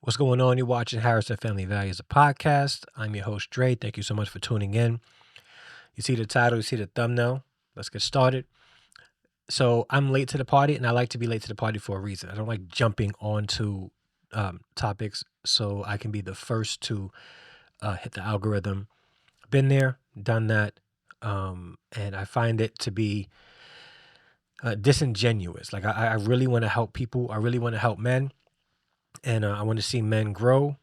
What's going on? You're watching Harrison Family Values, a podcast. I'm your host, Dre. Thank you so much for tuning in. You see the title, you see the thumbnail. Let's get started. So I'm late to the party, and I like to be late to the party for a reason. I don't like jumping onto topics so I can be the first to hit the algorithm. Been there, done that, and I find it to be disingenuous. Like I really want to help people. I really want to help men, and I want to see men grow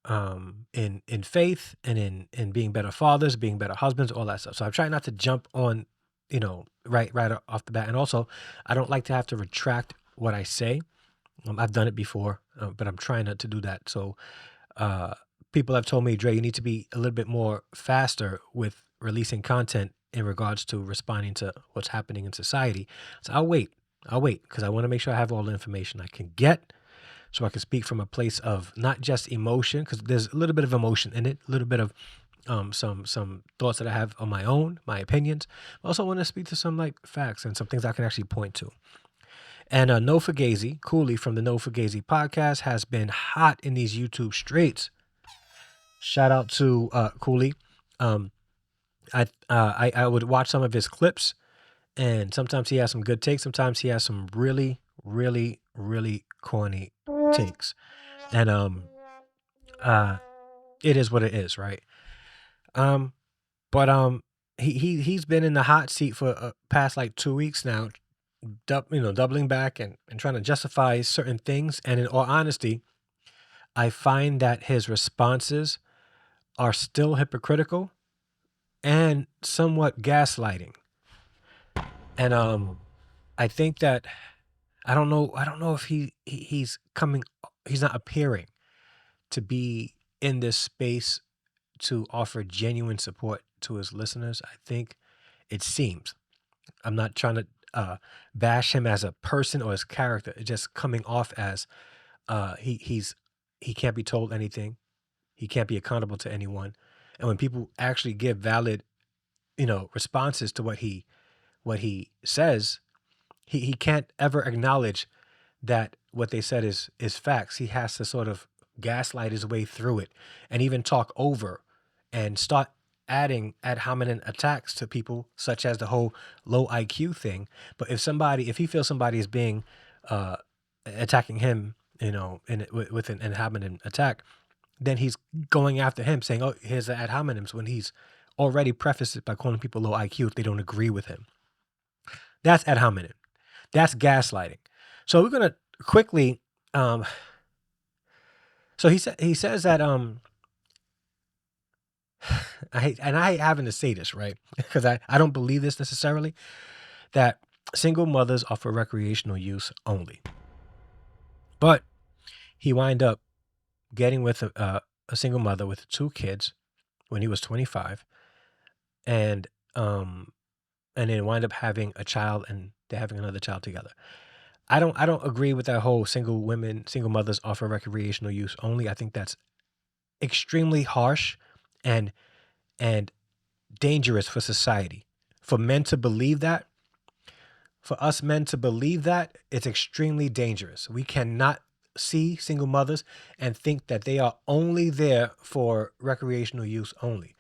in faith and in being better fathers, being better husbands, all that stuff. So I'm trying not to jump on, right off the bat. And also, I don't like to have to retract what I say. I've done it before, but I'm trying not to do that. So uh, people have told me, Dre, you need to be a little bit more faster with releasing content in regards to responding to what's happening in society. So I'll wait. I'll wait because I want to make sure I have all the information I can get so I can speak from a place of not just emotion, because there's a little bit of emotion in it, a little bit of some thoughts that I have on my own, my opinions. I also want to speak to some like facts and some things I can actually point to. And No Fugazee, Cooley from the No Fugazee podcast has been hot in these YouTube streets. Shout out to Cooley. Um, I would watch some of his clips, and sometimes he has some good takes. Sometimes he has some really, really, really corny takes. And uh it is what it is, right? Um, but he's been in the hot seat for past like 2 weeks now, doubling back and trying to justify certain things. And in all honesty, I find that his responses are still hypocritical and somewhat gaslighting. And I think that I don't know if he's not appearing to be in this space to offer genuine support to his listeners. I think it seems. I'm not trying to bash him as a person or his character. It's just coming off as he can't be told anything. He can't be accountable to anyone. And when people actually give valid, responses to what he says, he can't ever acknowledge that what they said is facts. He has to sort of gaslight his way through it and even talk over and start adding ad hominem attacks to people, such as the whole low IQ thing. But if he feels somebody is being uh, attacking him, with an ad hominem attack, then he's going after him, saying, "Oh, here's the ad hominems," when he's already prefaced it by calling people low IQ if they don't agree with him. That's ad hominem. That's gaslighting. So we're gonna quickly. So he says that I hate having to say this, right? Because I don't believe this necessarily, that single mothers are for recreational use only. But he wind up getting with a single mother with 2 kids when he was 25, and then wind up having a child, and they're having another child together. I don't agree with that whole single mothers are for recreational use only. I think that's extremely harsh and and dangerous for society. For men to believe that, for us men to believe that, it's extremely dangerous. We cannot see single mothers and think that they are only there for recreational use only.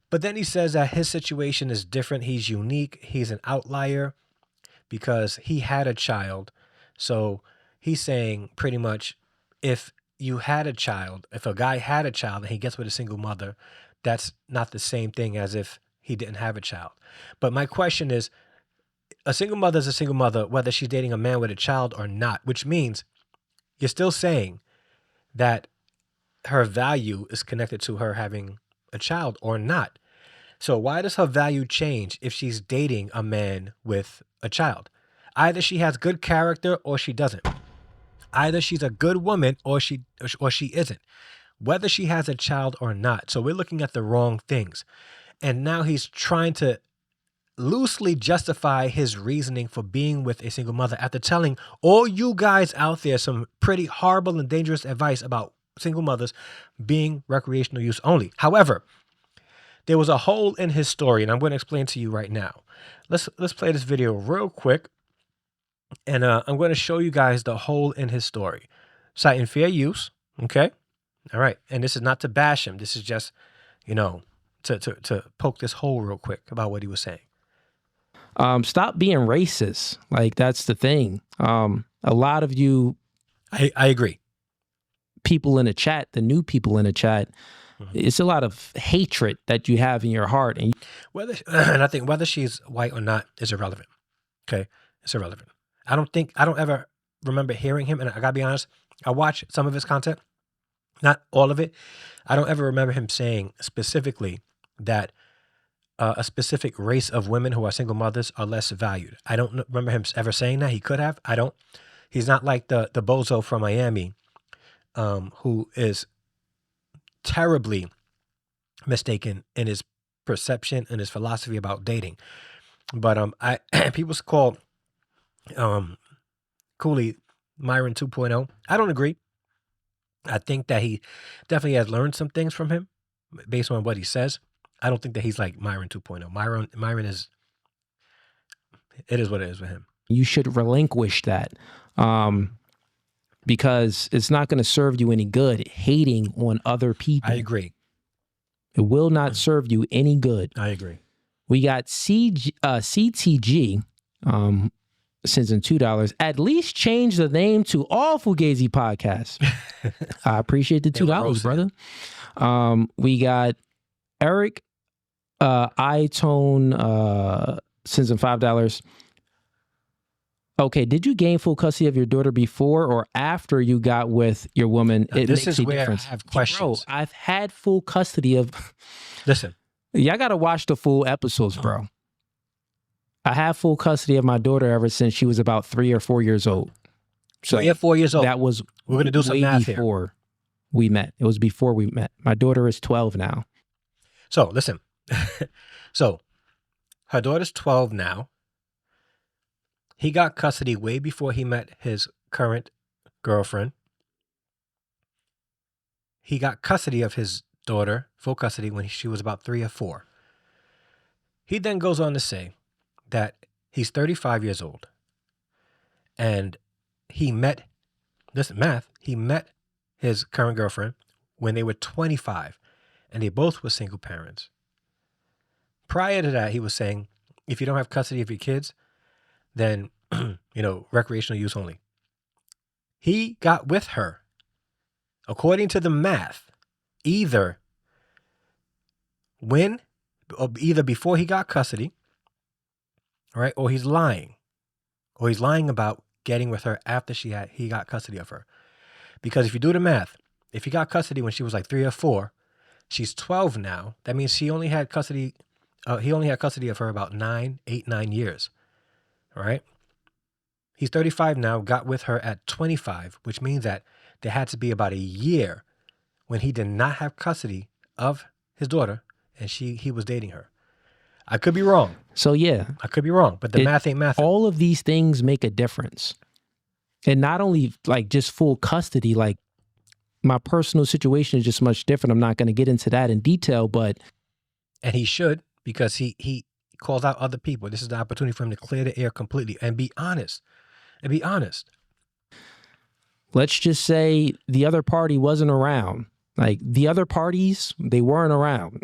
But then he says that his situation is different. He's unique. He's an outlier because he had a child. So he's saying pretty much, if if a guy had a child and he gets with a single mother, that's not the same thing as if he didn't have a child. But my question is, a single mother is a single mother, whether she's dating a man with a child or not, which means you're still saying that her value is connected to her having a child or not. So why does her value change if she's dating a man with a child? Either she has good character or she doesn't. Either she's a good woman or she isn't. Whether she has a child or not. So we're looking at the wrong things. And now he's trying to loosely justify his reasoning for being with a single mother after telling all you guys out there some pretty horrible and dangerous advice about single mothers being recreational use only. However, there was a hole in his story, and I'm going to explain to you right now. Let's play this video real quick, and I'm going to show you guys the hole in his story. Citing fair use, Okay. All right. And this is not to bash him. This is just, to poke this hole real quick about what he was saying. Stop being racist. Like, that's the thing. A lot of you, I agree. people in the chat, the new people in the chat, it's a lot of hatred that you have in your heart. And I think whether she's white or not is irrelevant. Okay. It's irrelevant. I don't ever remember hearing him. And I gotta be honest, I watch some of his content, not all of it. I don't ever remember him saying specifically that a specific race of women who are single mothers are less valued. I don't remember him ever saying that. He could have. I don't. He's not like the bozo from Miami, who is terribly mistaken in his perception and his philosophy about dating. But people call Cooley Myron 2.0. I don't agree. I think that he definitely has learned some things from him based on what he says. I don't think that he's like Myron 2.0. Myron is, it is what it is with him. You should relinquish that, because it's not going to serve you any good hating on other people. I agree. It will not serve you any good. I agree. We got CTG, sends in $2. At least change the name to All Fugazee Podcasts. I appreciate the $2, brother. We got Eric iTone sends in $5. Okay, did you gain full custody of your daughter before or after you got with your woman? This is where I have questions. Bro, I've had full custody of... Listen. Y'all got to watch the full episodes, bro. I have full custody of my daughter ever since she was about 3 or 4 years old. So you're 4 years old. That was we're going to do some math before we met. It was before we met. My daughter is 12 now. So listen. So her daughter's 12 now. He got custody way before he met his current girlfriend. He got custody of his daughter, full custody, when she was about 3 or 4. He then goes on to say that he's 35 years old. And he met, listen, math, he met his current girlfriend when they were 25. And they both were single parents. Prior to that, he was saying, if you don't have custody of your kids, then, recreational use only. He got with her, according to the math, either before he got custody, right, or he's lying. Or he's lying about getting with her after he got custody of her. Because if you do the math, if he got custody when she was like 3 or 4, she's 12 now. That means he only had custody of her about 9 years. All right. He's 35 now, got with her at 25, which means that there had to be about a year when he did not have custody of his daughter and he was dating her. I could be wrong. So yeah. I could be wrong, but the math ain't math. All of these things make a difference. And not only like just full custody, like my personal situation is just much different. I'm not going to get into that in detail, but. And he should, because he calls out other people. This is the opportunity for him to clear the air completely and be honest. Let's just say the other party wasn't around. Like the other parties, they weren't around.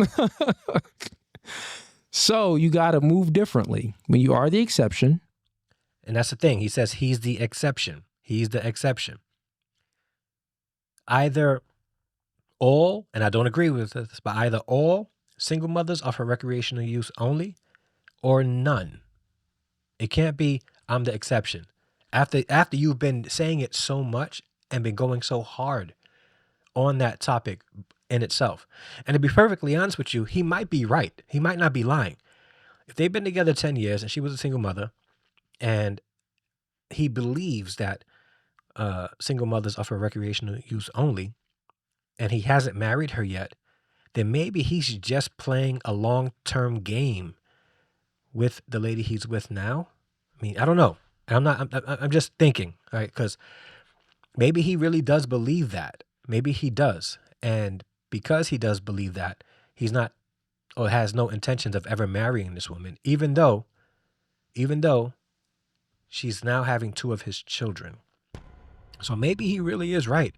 So you got to move differently when you are the exception. And that's the thing. He says he's the exception. He's the exception. Either all, and I don't agree with this, but either all single mothers are for recreational use only, or none. It can't be I'm the exception. After you've been saying it so much and been going so hard on that topic in itself. And to be perfectly honest with you, he might be right. He might not be lying. If they've been together 10 years and she was a single mother and he believes that single mothers are for recreational use only and he hasn't married her yet, then maybe he's just playing a long-term game with the lady he's with now. I mean, I don't know. I'm just thinking, right? Because maybe he really does believe that. Maybe he does. And because he does believe that, he's not or has no intentions of ever marrying this woman, even though she's now having 2 of his children. So maybe he really is right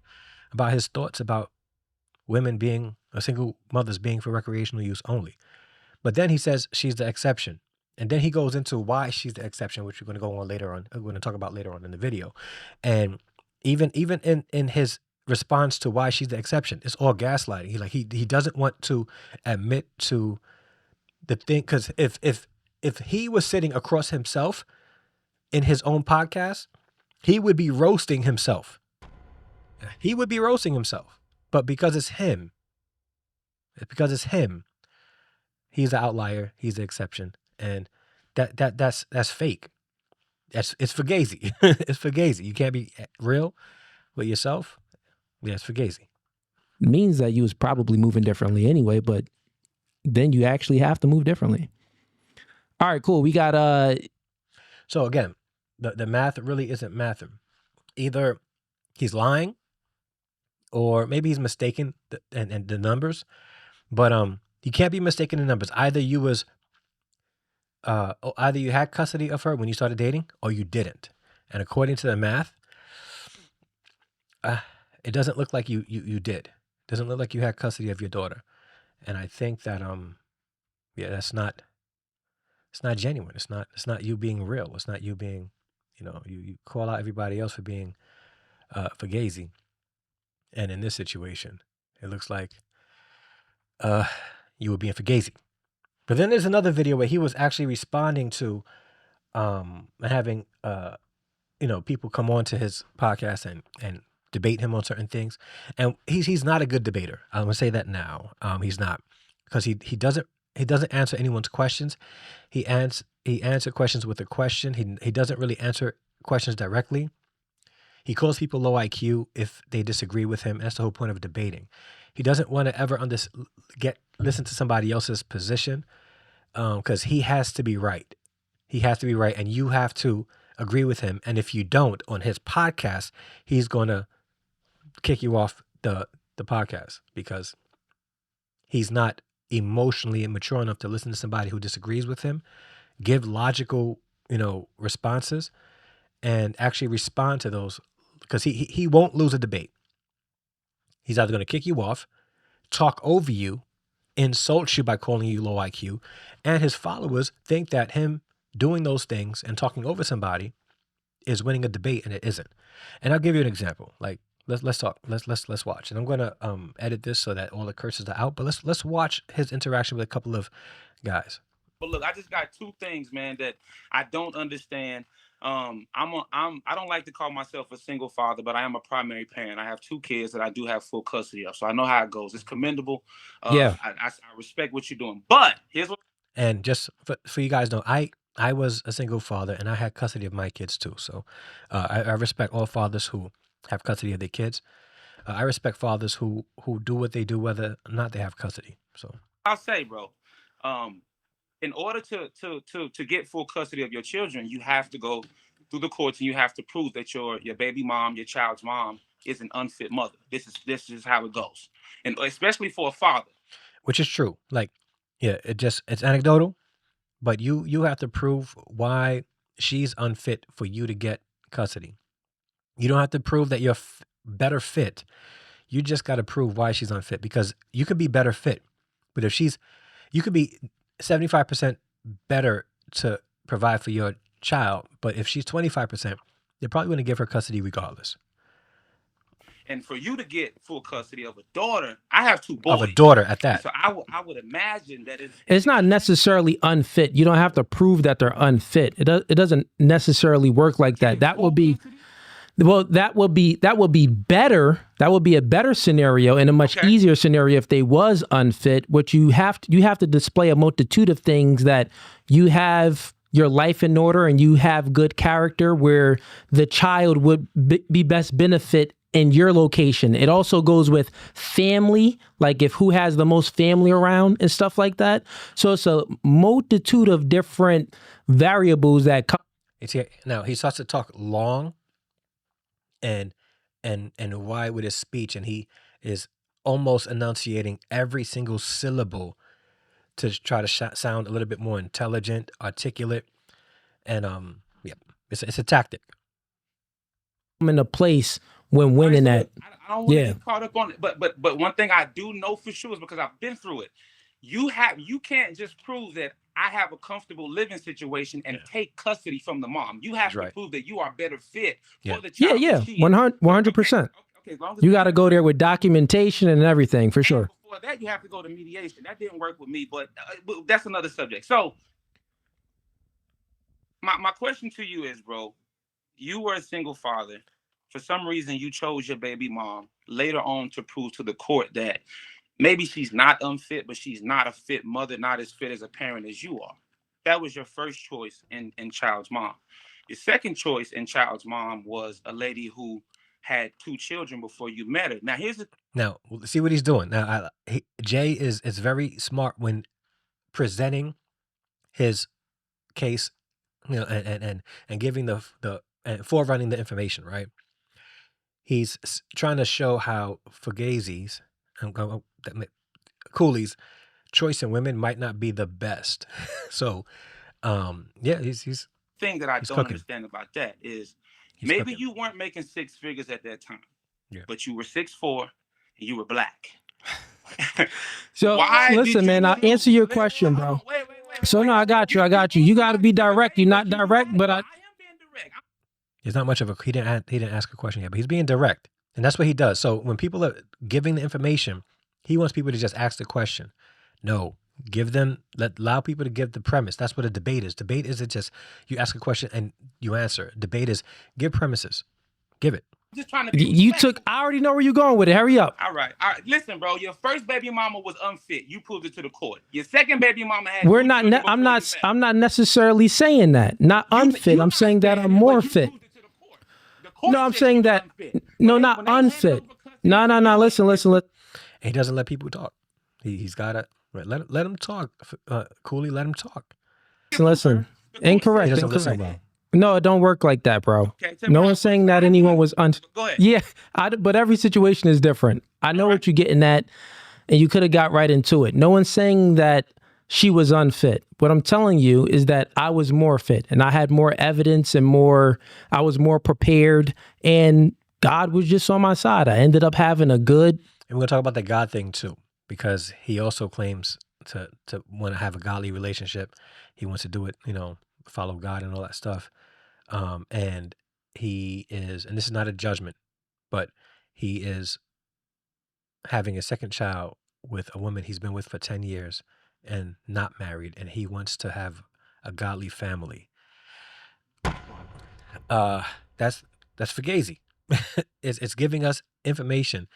about his thoughts about women being, single mothers being for recreational use only. But then he says she's the exception. And then he goes into why she's the exception, which we're going to go on later on. We're going to talk about later on in the video. And even in his response to why she's the exception, it's all gaslighting. He doesn't want to admit to the thing, because if he was sitting across himself in his own podcast, he would be roasting himself. He would be roasting himself. But because it's him, he's the outlier, he's the exception. And that's fake. It's Fugazee. It's Fugazee. You can't be real with yourself. Yeah, it's Fugazee. Means that you was probably moving differently anyway, but then you actually have to move differently. All right, cool. We got So again, the math really isn't math. Either he's lying, or maybe he's mistaken and the numbers. But you can't be mistaken in numbers. Either you had custody of her when you started dating, or you didn't. And according to the math, it doesn't look like you did. It doesn't look like you had custody of your daughter. And I think that it's not genuine. It's not you being real. It's not you being, you call out everybody else for being Fugazi. And in this situation, it looks like you were being Fugazi. But then there's another video where he was actually responding to having people come on to his podcast and debate him on certain things. And he's not a good debater. I'm gonna say that now. He's not, because he doesn't answer anyone's questions. He answers questions with a question. He doesn't really answer questions directly. He calls people low IQ if they disagree with him. That's the whole point of debating. He doesn't want to ever listen to somebody else's position, because he has to be right. He has to be right, and you have to agree with him. And if you don't, on his podcast, he's going to kick you off the podcast, because he's not emotionally immature enough to listen to somebody who disagrees with him, give logical, responses, and actually respond to those, because he won't lose a debate. He's either going to kick you off, talk over you, insult you by calling you low IQ, and his followers think that him doing those things and talking over somebody is winning a debate, and it isn't. And I'll give you an example. Like, let's talk. Let's watch. And I'm gonna edit this so that all the curses are out. But let's watch his interaction with a couple of guys. But look, I just got two things, man, that I don't understand. I don't like to call myself a single father, but I am a primary parent. I have two kids that I do have full custody of, so I know how it goes. It's commendable. Yeah, I respect what you're doing. But here's what. And just for you guys know, I was a single father, and I had custody of my kids too. So I respect all fathers who have custody of their kids. I respect fathers who do what they do, whether or not they have custody. So I'll say, bro, in order to get full custody of your children, you have to go through the courts, and you have to prove that your baby mom, your child's mom, is an unfit mother. This is how it goes, and especially for a father. Which is true. Like, yeah, it's anecdotal, but you have to prove why she's unfit for you to get custody. You don't have to prove that you're better fit. You just got to prove why she's unfit, because you could be better fit, but you could be 75% better to provide for your child, but if she's 25%, they're probably going to give her custody regardless. And for you to get full custody of a daughter, I have two boys. Of a daughter at that. So I would imagine that it's not necessarily unfit. You don't have to prove that they're unfit. It doesn't necessarily work like that. That would be, well, that would be better. That would be a better scenario and a much easier scenario if they was unfit. What you have to display a multitude of things, that you have your life in order and you have good character, where the child would be best benefit in your location. It also goes with family, like if who has the most family around and stuff like that. So it's a multitude of different variables that come. Now he starts to talk long and wide with his speech, and he is almost enunciating every single syllable to try to sound a little bit more intelligent, articulate, and it's a tactic. In a place when winning that. I don't want to get caught up on it. But one thing I do know for sure is because I've been through it. You can't just prove that I have a comfortable living situation and take custody from the mom. You have to prove that you are better fit for the child. Yeah, 100%. Okay, you got to go there with documentation and everything for sure. Before that, you have to go to mediation. That didn't work with me, but that's another subject. So my question to you is, bro, you were a single father. For some reason, you chose your baby mom later on to prove to the court that maybe she's not unfit, but she's not a fit mother, not as fit as a parent as you are. That was your first choice in child's mom. Your second choice in child's mom was a lady who had 2 children before you met her. Now, see what he's doing. Now, Jay is very smart when presenting his case, and giving the and forerunning the information, right? He's trying to show how Fugazee's Cooley's choice in women might not be the best. So, he's thing that I don't understand about that is maybe you weren't making 6 figures at that time, but you were 6'4" and you were black. So listen, man, I'll answer your question, bro. Wait. So no, I got you. You got to be direct. You're not direct, but I am being direct. There's not much of he didn't ask a question yet, but he's being direct, and that's what he does. So when people are giving the information, he wants people to just ask the question. No, allow people to give the premise. That's what a debate is. Debate isn't just you ask a question and you answer. Debate is give premises. Give it. Just trying to I already know where you're going with it. Hurry up. All right. Listen, bro, your first baby mama was unfit. You proved it to the court. Your second baby mama had I'm not necessarily saying that. Not unfit. I'm saying that I'm more fit. No, I'm saying that not unfit. No. Listen. He doesn't let people talk. He's got to let him talk. Cooley, let him talk. Listen. Incorrect. No, it don't work like that, bro. Okay, no one's saying that anyone was Go ahead. Yeah, but every situation is different. I know what you're getting at, and you could have got right into it. No one's saying that she was unfit. What I'm telling you is that I was more fit, and I had more evidence and I was more prepared, and God was just on my side. I ended up having a good... And we're going to talk about the God thing, too, because he also claims to want to have a godly relationship. He wants to do it, follow God and all that stuff. And he is, and this is not a judgment, but he is having a second child with a woman he's been with for 10 years and not married, and he wants to have a godly family. That's Fugazee. It's giving us information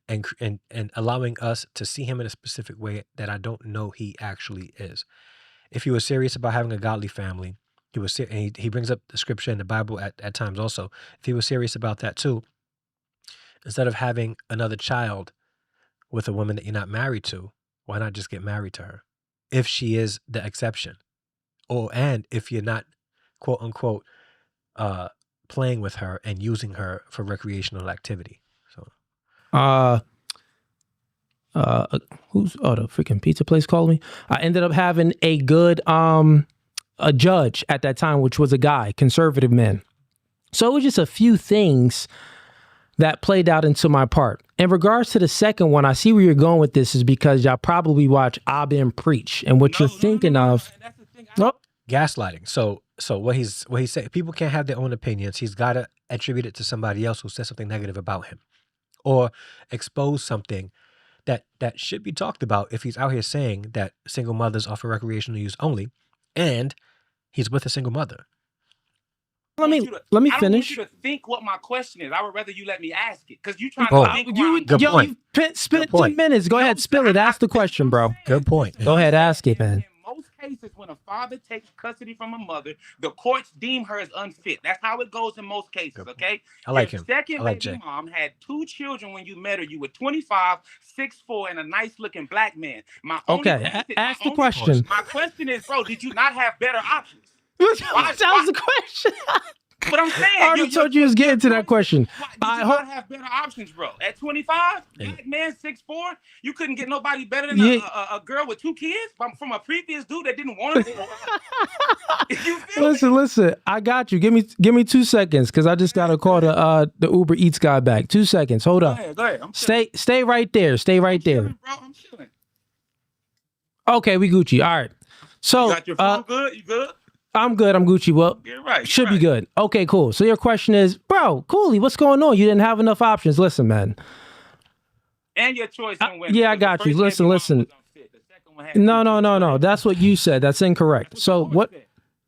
and allowing us to see him in a specific way that I don't know he actually is. If he was serious about having a godly family, he brings up the scripture in the Bible at times also. If he was serious about that too, instead of having another child with a woman that you're not married to, why not just get married to her? If she is the exception. And if you're not, quote unquote, playing with her and using her for recreational activity. So the freaking pizza place called me. I ended up having a good a judge at that time, which was a guy, conservative man. So it was just a few things that played out into my part. In regards to the second one, I see where you're going with this is because y'all probably watch Abin preach, and what you're thinking of. Gaslighting. So what he's saying, people can't have their own opinions. He's got to attribute it to somebody else who said something negative about him, or expose something that should be talked about if he's out here saying that single mothers are for recreational use only, and he's with a single mother. Let me finish. I don't want you to think what my question is. I would rather you let me ask it because you trying to think. You spent 10 minutes. Go ahead, spill it. Ask the question, bro. Good point. Go ahead, ask it, man. In most cases, when a father takes custody from a mother, the courts deem her as unfit. That's how it goes in most cases. Okay. I like him. Second baby mom had 2 children when you met her. You were 25, 6'4", and a nice looking black man. Ask the question. My question is, bro, did you not have better options? That was the question. But I'm saying, I already told you was getting to that question. Did you not have better options, bro? At 25, black man, 6'4", you couldn't get nobody better than a girl with 2 kids from a previous dude that didn't want to. You feel listen. I got you. Give me 2 seconds because I just got to call the Uber Eats guy back. 2 seconds. Hold up. Go ahead. Stay right there. Stay right there. Chilling, bro. I'm chilling. Okay, we Gucci. All right. So You got your phone good? You good? I'm good. I'm Gucci. Well, should be good. Okay, cool. So your question is, bro, Cooley, what's going on? You didn't have enough options. Listen, man. And your choice on women. Yeah, I got you. Listen. No. That's what you said. That's incorrect. So what?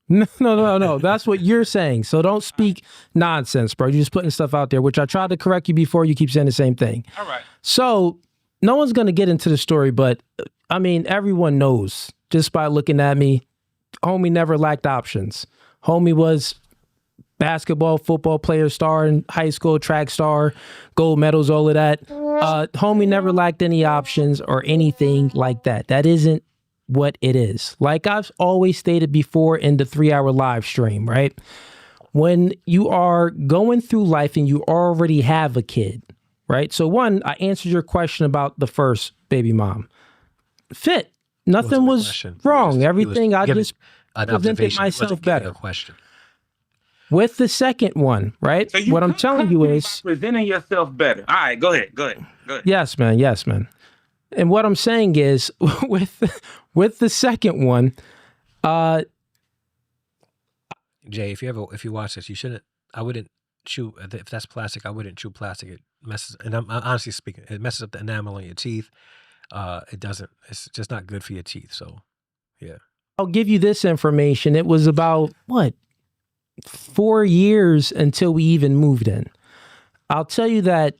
No. That's what you're saying. So don't speak nonsense, bro. You're just putting stuff out there, which I tried to correct you before. You keep saying the same thing. All right. So no one's going to get into the story, but I mean, everyone knows just by looking at me, homie never lacked options. Homie was basketball, football player, star in high school, track star, gold medals, all of that. Homie never lacked any options or anything like that. That isn't what it is. Like I've always stated before in the 3-hour live stream, right? When you are going through life and you already have a kid, right? So one, I answered your question about the first baby mom. Fit. Nothing was wrong. Everything I just presented myself better. With the second one, right? So what I'm telling you is presenting yourself better. All right, go ahead. Yes, man. And what I'm saying is with the second one, Jay, if you watch this, you shouldn't. I wouldn't chew. If that's plastic, I wouldn't chew plastic. It messes. And I'm honestly speaking, it messes up the enamel on your teeth. It doesn't. It's just not good for your teeth. So, yeah. I'll give you this information. It was about 4 years until we even moved in. I'll tell you that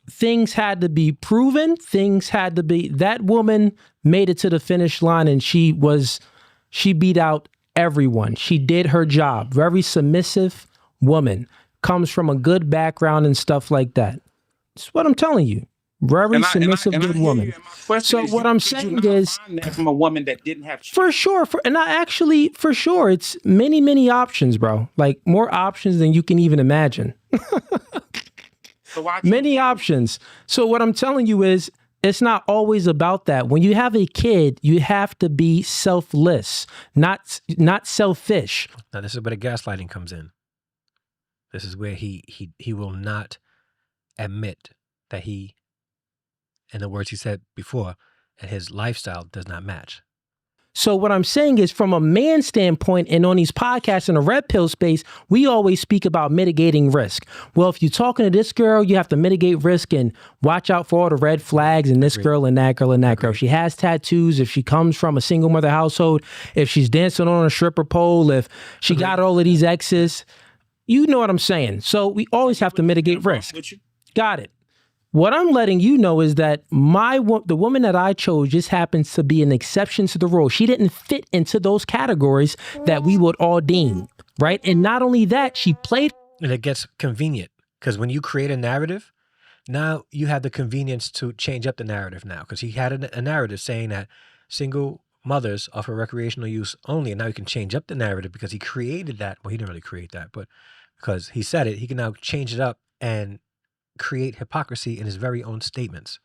things had to be proven. That woman made it to the finish line and she beat out everyone. She did her job. Very submissive woman. Comes from a good background and stuff like that. That's what I'm telling you. Very submissive, good woman. So what I'm saying is, from a woman that didn't have for sure, for sure, it's many options, bro. Like more options than you can even imagine. Many options. So what I'm telling you is, it's not always about that. When you have a kid, you have to be selfless, not selfish. Now this is where the gaslighting comes in. This is where he will not admit that he, in the words he said before, and his lifestyle does not match. So what I'm saying is, from a man's standpoint, and on these podcasts in the red pill space, we always speak about mitigating risk. Well, if you're talking to this girl, you have to mitigate risk and watch out for all the red flags and this girl and that girl and that girl. If she has tattoos, if she comes from a single mother household, if she's dancing on a stripper pole, if she got all of these exes, you know what I'm saying. So we always have to mitigate risk. Got it. What I'm letting you know is that the woman that I chose just happens to be an exception to the rule. She didn't fit into those categories that we would all deem, right? And not only that, she played. And it gets convenient because when you create a narrative, now you have the convenience to change up the narrative now, because he had a narrative saying that single mothers are for recreational use only. And now he can change up the narrative because he created that. Well, he didn't really create that, but because he said it, he can now change it up and create hypocrisy in his very own statements.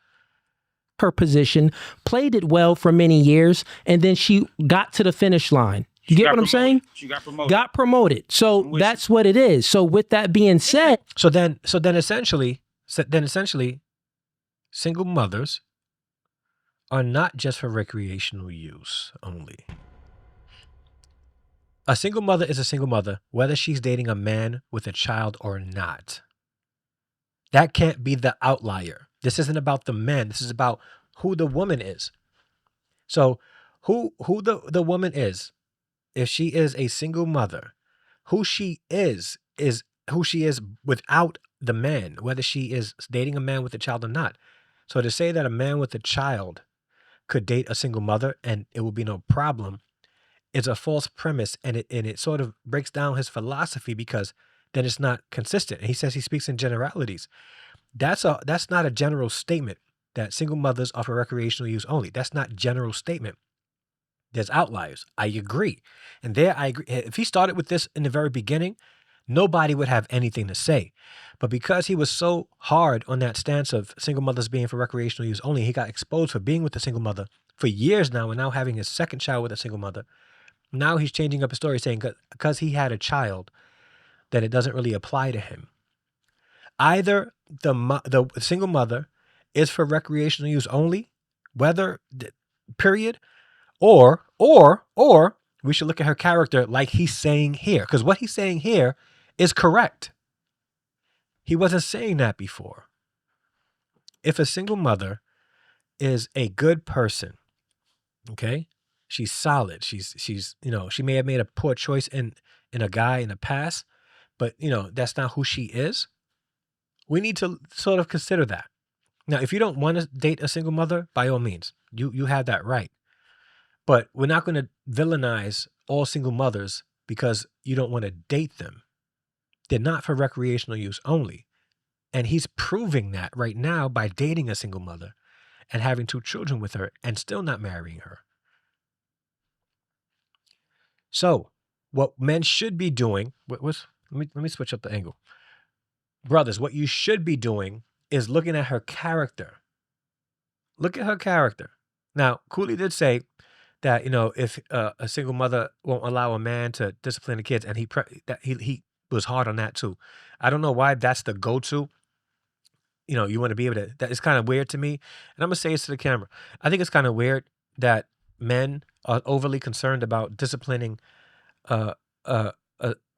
Her position, played it well for many years, and then she got to the finish line. You get what I'm saying? She got promoted. Got promoted. So that's what it is. So with that being said, so then essentially, single mothers are not just for recreational use only. A single mother is a single mother, whether she's dating a man with a child or not. That can't be the outlier. This isn't about the man. This is about who the woman is. So who the woman is, if she is a single mother, who she is who she is without the man, whether she is dating a man with a child or not. So to say that a man with a child could date a single mother and it will be no problem is a false premise, and it sort of breaks down his philosophy, because then it's not consistent. And he says he speaks in generalities. That's not a general statement that single mothers are for recreational use only. That's not general statement. There's outliers. I agree. And there I agree. If he started with this in the very beginning, nobody would have anything to say. But because he was so hard on that stance of single mothers being for recreational use only, he got exposed for being with a single mother for years now, and now having his second child with a single mother. Now he's changing up his story, saying because he had a child, that it doesn't really apply to him. Either the single mother is for recreational use only, period, or we should look at her character like he's saying here, because what he's saying here is correct. He wasn't saying that before. If a single mother is a good person, okay, she's solid. She's she may have made a poor choice in a guy in the past, but that's not who she is. We need to sort of consider that. Now, if you don't want to date a single mother, by all means, you have that right. But we're not going to villainize all single mothers because you don't want to date them. They're not for recreational use only. And he's proving that right now by dating a single mother and having 2 children with her and still not marrying her. So what men should be doing, let me switch up the angle. Brothers, what you should be doing is looking at her character. Look at her character. Now, Cooley did say that, if a single mother won't allow a man to discipline the kids, and he was hard on that too. I don't know why that's the go-to. You want to be able to, that is kind of weird to me. And I'm going to say this to the camera. I think it's kind of weird that men are overly concerned about disciplining a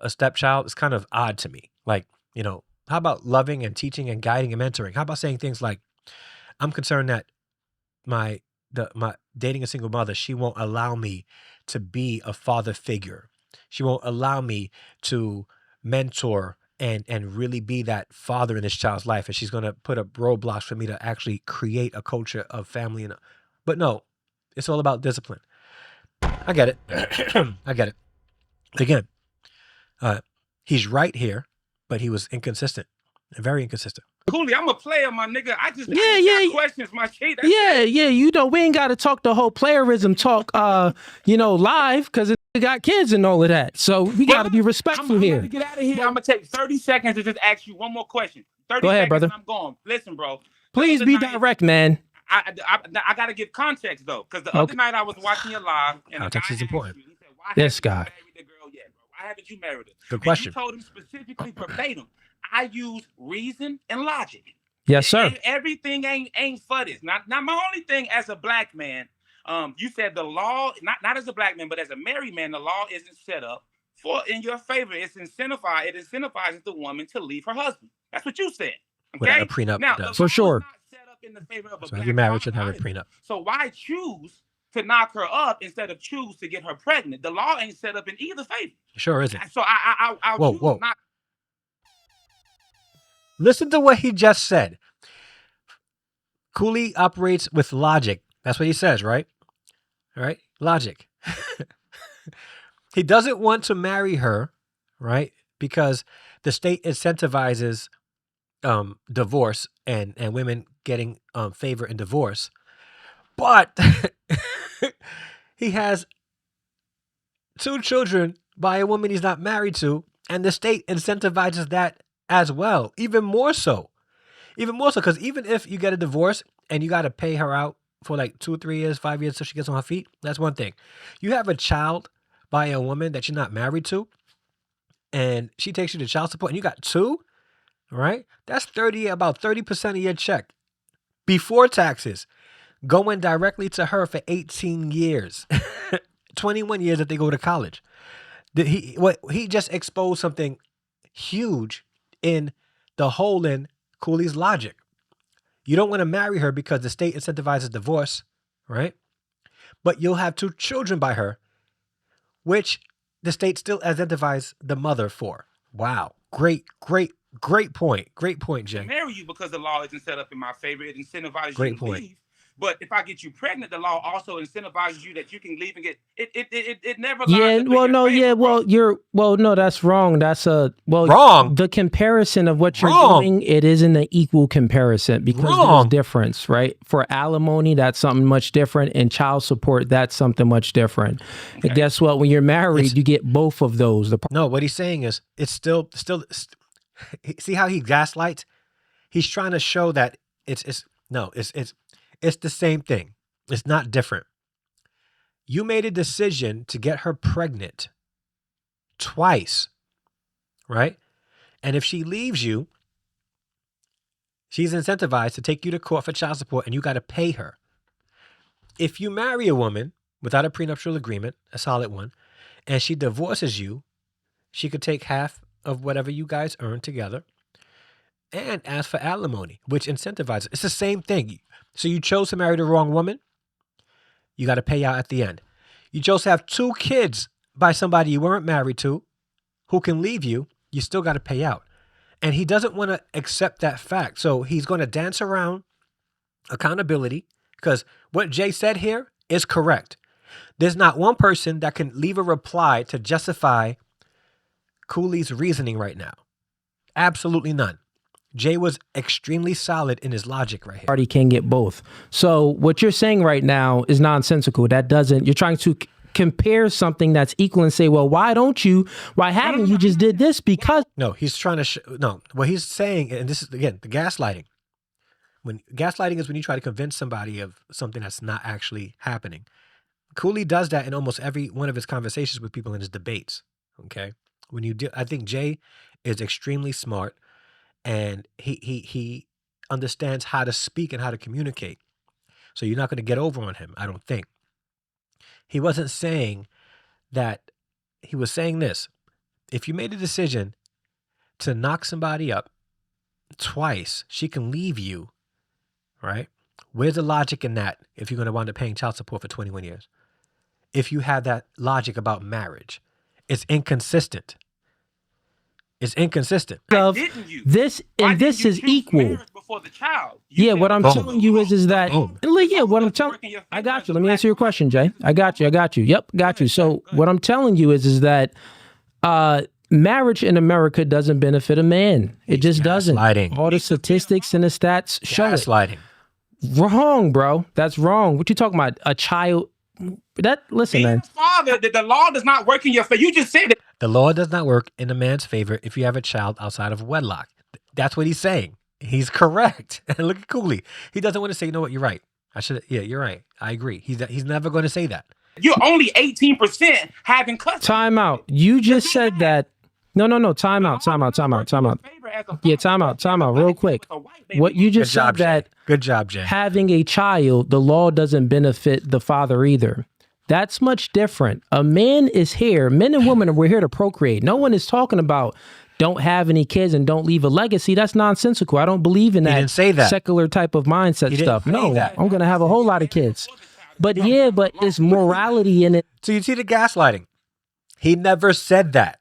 stepchild. It's kind of odd to me. Like, how about loving and teaching and guiding and mentoring? How about saying things like, I'm concerned that my dating a single mother, she won't allow me to be a father figure. She won't allow me to mentor and really be that father in this child's life. And she's going to put up roadblocks for me to actually create a culture of family. But no, it's all about discipline. I get it. I get it. Again, he's right here, but he was inconsistent, very inconsistent. Cooley, I'm a player, my nigga. I just got questions, my shit. We ain't got to talk the whole playerism talk, live, because it got kids and all of that. So we got to be respectful here. I'm gonna get out of here. I'm gonna take 30 seconds to just ask you one more question. 30 Go ahead, seconds, brother. And I'm gone. Listen, bro. Please be direct, man. I got to give context though, because the other night I was watching your live, and context is important. He said, "Why this haven't guy you married the girl yet, bro? Why haven't you married her?" Good question. And you told him specifically verbatim. I use reason and logic. Yes, sir. Everything ain't for this. Not my only thing as a black man. You said the law, not as a black man, but as a married man, the law isn't set up in your favor. It incentivizes the woman to leave her husband. That's what you said. Okay? Without a prenup, now, does. For sure. Not set up in the favor of a So black every marriage should father have a either. prenup. So why choose to knock her up instead of choose to get her pregnant? The law ain't set up in either favor. It sure isn't. So I'll choose not. Listen to what he just said. Cooley operates with logic. That's what he says, right? All right? Logic. He doesn't want to marry her, right? Because the state incentivizes divorce and women getting favor in divorce. But he has 2 children by a woman he's not married to, and the state incentivizes that as well. Even more so, because even if you get a divorce and you got to pay her out for like 2 or 3 years, 5 years till she gets on her feet, that's one thing. You have a child by a woman that you're not married to, and she takes you to child support, and you got 2, right? That's about 30% of your check before taxes going directly to her for 18 years, 21 years if they go to college. He just exposed something huge in the hole in Cooley's logic. You don't want to marry her because the state incentivizes divorce, right? But you'll have 2 children by her, which the state still incentivizes the mother for. Wow. Great point. Great point, Jay. Marry you because the law isn't set up in my favor. It incentivizes Great you to point. leave. But if I get you pregnant, the law also incentivizes you that you can leave and get it. It never lines Yeah, up in well, your no, favor, yeah, bro. no, that's wrong. That's Wrong. the comparison of what you're Wrong. doing, it isn't an equal comparison because there's Wrong. difference, right? For alimony, that's something much different, and child support, that's something much different. And guess what? When you're married, you get both of those. No, what he's saying is it's still. See how he gaslights? He's trying to show that it's the same thing. It's not different. You made a decision to get her pregnant twice, right? And if she leaves you, she's incentivized to take you to court for child support and you got to pay her. If you marry a woman without a prenuptial agreement, a solid one, and she divorces you, she could take half of whatever you guys earn together and ask for alimony, which incentivizes. It's the same thing. So you chose to marry the wrong woman, you got to pay out at the end. You chose to have 2 kids by somebody you weren't married to who can leave you, you still got to pay out. And he doesn't want to accept that fact. So he's going to dance around accountability because what Jay said here is correct. There's not one person that can leave a reply to justify Cooley's reasoning right now. Absolutely none. Jay was extremely solid in his logic right here. Party can get both. So what you're saying right now is nonsensical. You're trying to compare something that's equal and say, well, why haven't you just did this? Because no, he's trying to what he's saying, and this is again the gaslighting. When gaslighting is when you try to convince somebody of something that's not actually happening. Cooley does that in almost every one of his conversations with people in his debates. Okay, I think Jay is extremely smart. And he understands how to speak and how to communicate. So you're not going to get over on him, I don't think. He wasn't saying that. He was saying this. If you made a decision to knock somebody up twice, she can leave you, right? Where's the logic in that if you're going to wind up paying child support for 21 years? If you have that logic about marriage, it's inconsistent. It's inconsistent. This is equal. Before the child. What I'm telling you is that. What I'm telling. I got you. Let me answer your question, Jay. I got you. Yep, got you. So what I'm telling you is that marriage in America doesn't benefit a man. It just doesn't. All the statistics and the stats show it. Wrong, bro. That's wrong. What you talking about? A child. Listen, man. Father, the law does not work in your favor. You just said it. The law does not work in a man's favor if you have a child outside of wedlock. That's what he's saying. He's correct. And look at Cooley. He doesn't want to say, you know what, you're right. You're right. I agree. He's never going to say that. You're only 18% having custody. Time out. You just said that. No. Time out. Yeah, time out. Real quick. What you just said that. Good job, Jay. Having a child, the law doesn't benefit the father either. That's much different. A man is here. Men and women, we're here to procreate. No one is talking about don't have any kids and don't leave a legacy. That's nonsensical. I don't believe in that, didn't say that. Secular type of mindset stuff. No, I'm going to have a whole lot of kids. But it's morality in it. So you see the gaslighting. He never said that.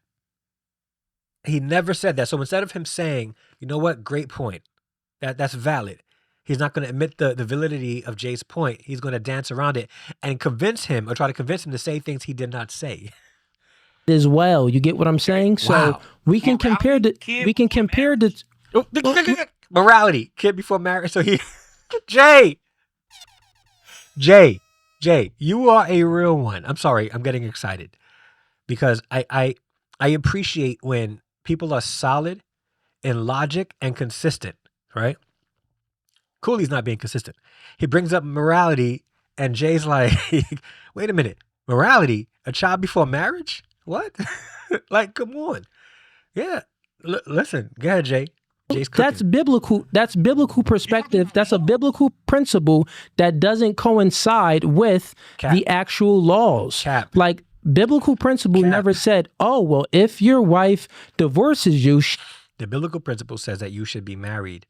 So instead of him saying, you know what, great point, that's valid. He's not going to admit the validity of Jay's point. He's going to dance around it and try to convince him to say things he did not say. As well, you get what I'm saying? So we can compare the morality, kid before marriage. So Jay, you are a real one. I'm sorry, I'm getting excited because I appreciate when people are solid in logic and consistent, right? Cooley's not being consistent. He brings up morality, and Jay's like, wait a minute. Morality? A child before marriage? What? Like, come on. Yeah. Listen, go ahead, Jay. Jay's cooking. That's biblical. That's biblical perspective. That's a biblical principle that doesn't coincide with the actual laws. Like, biblical principle never said, oh, well, if your wife divorces you. The biblical principle says that you should be married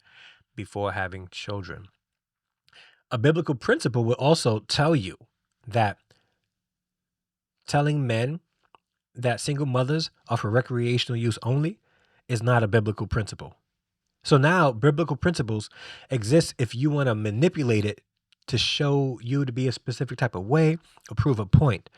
before having children. A biblical principle will also tell you that telling men that single mothers are for recreational use only is not a biblical principle. So now biblical principles exist if you want to manipulate it to show you to be a specific type of way or prove a point.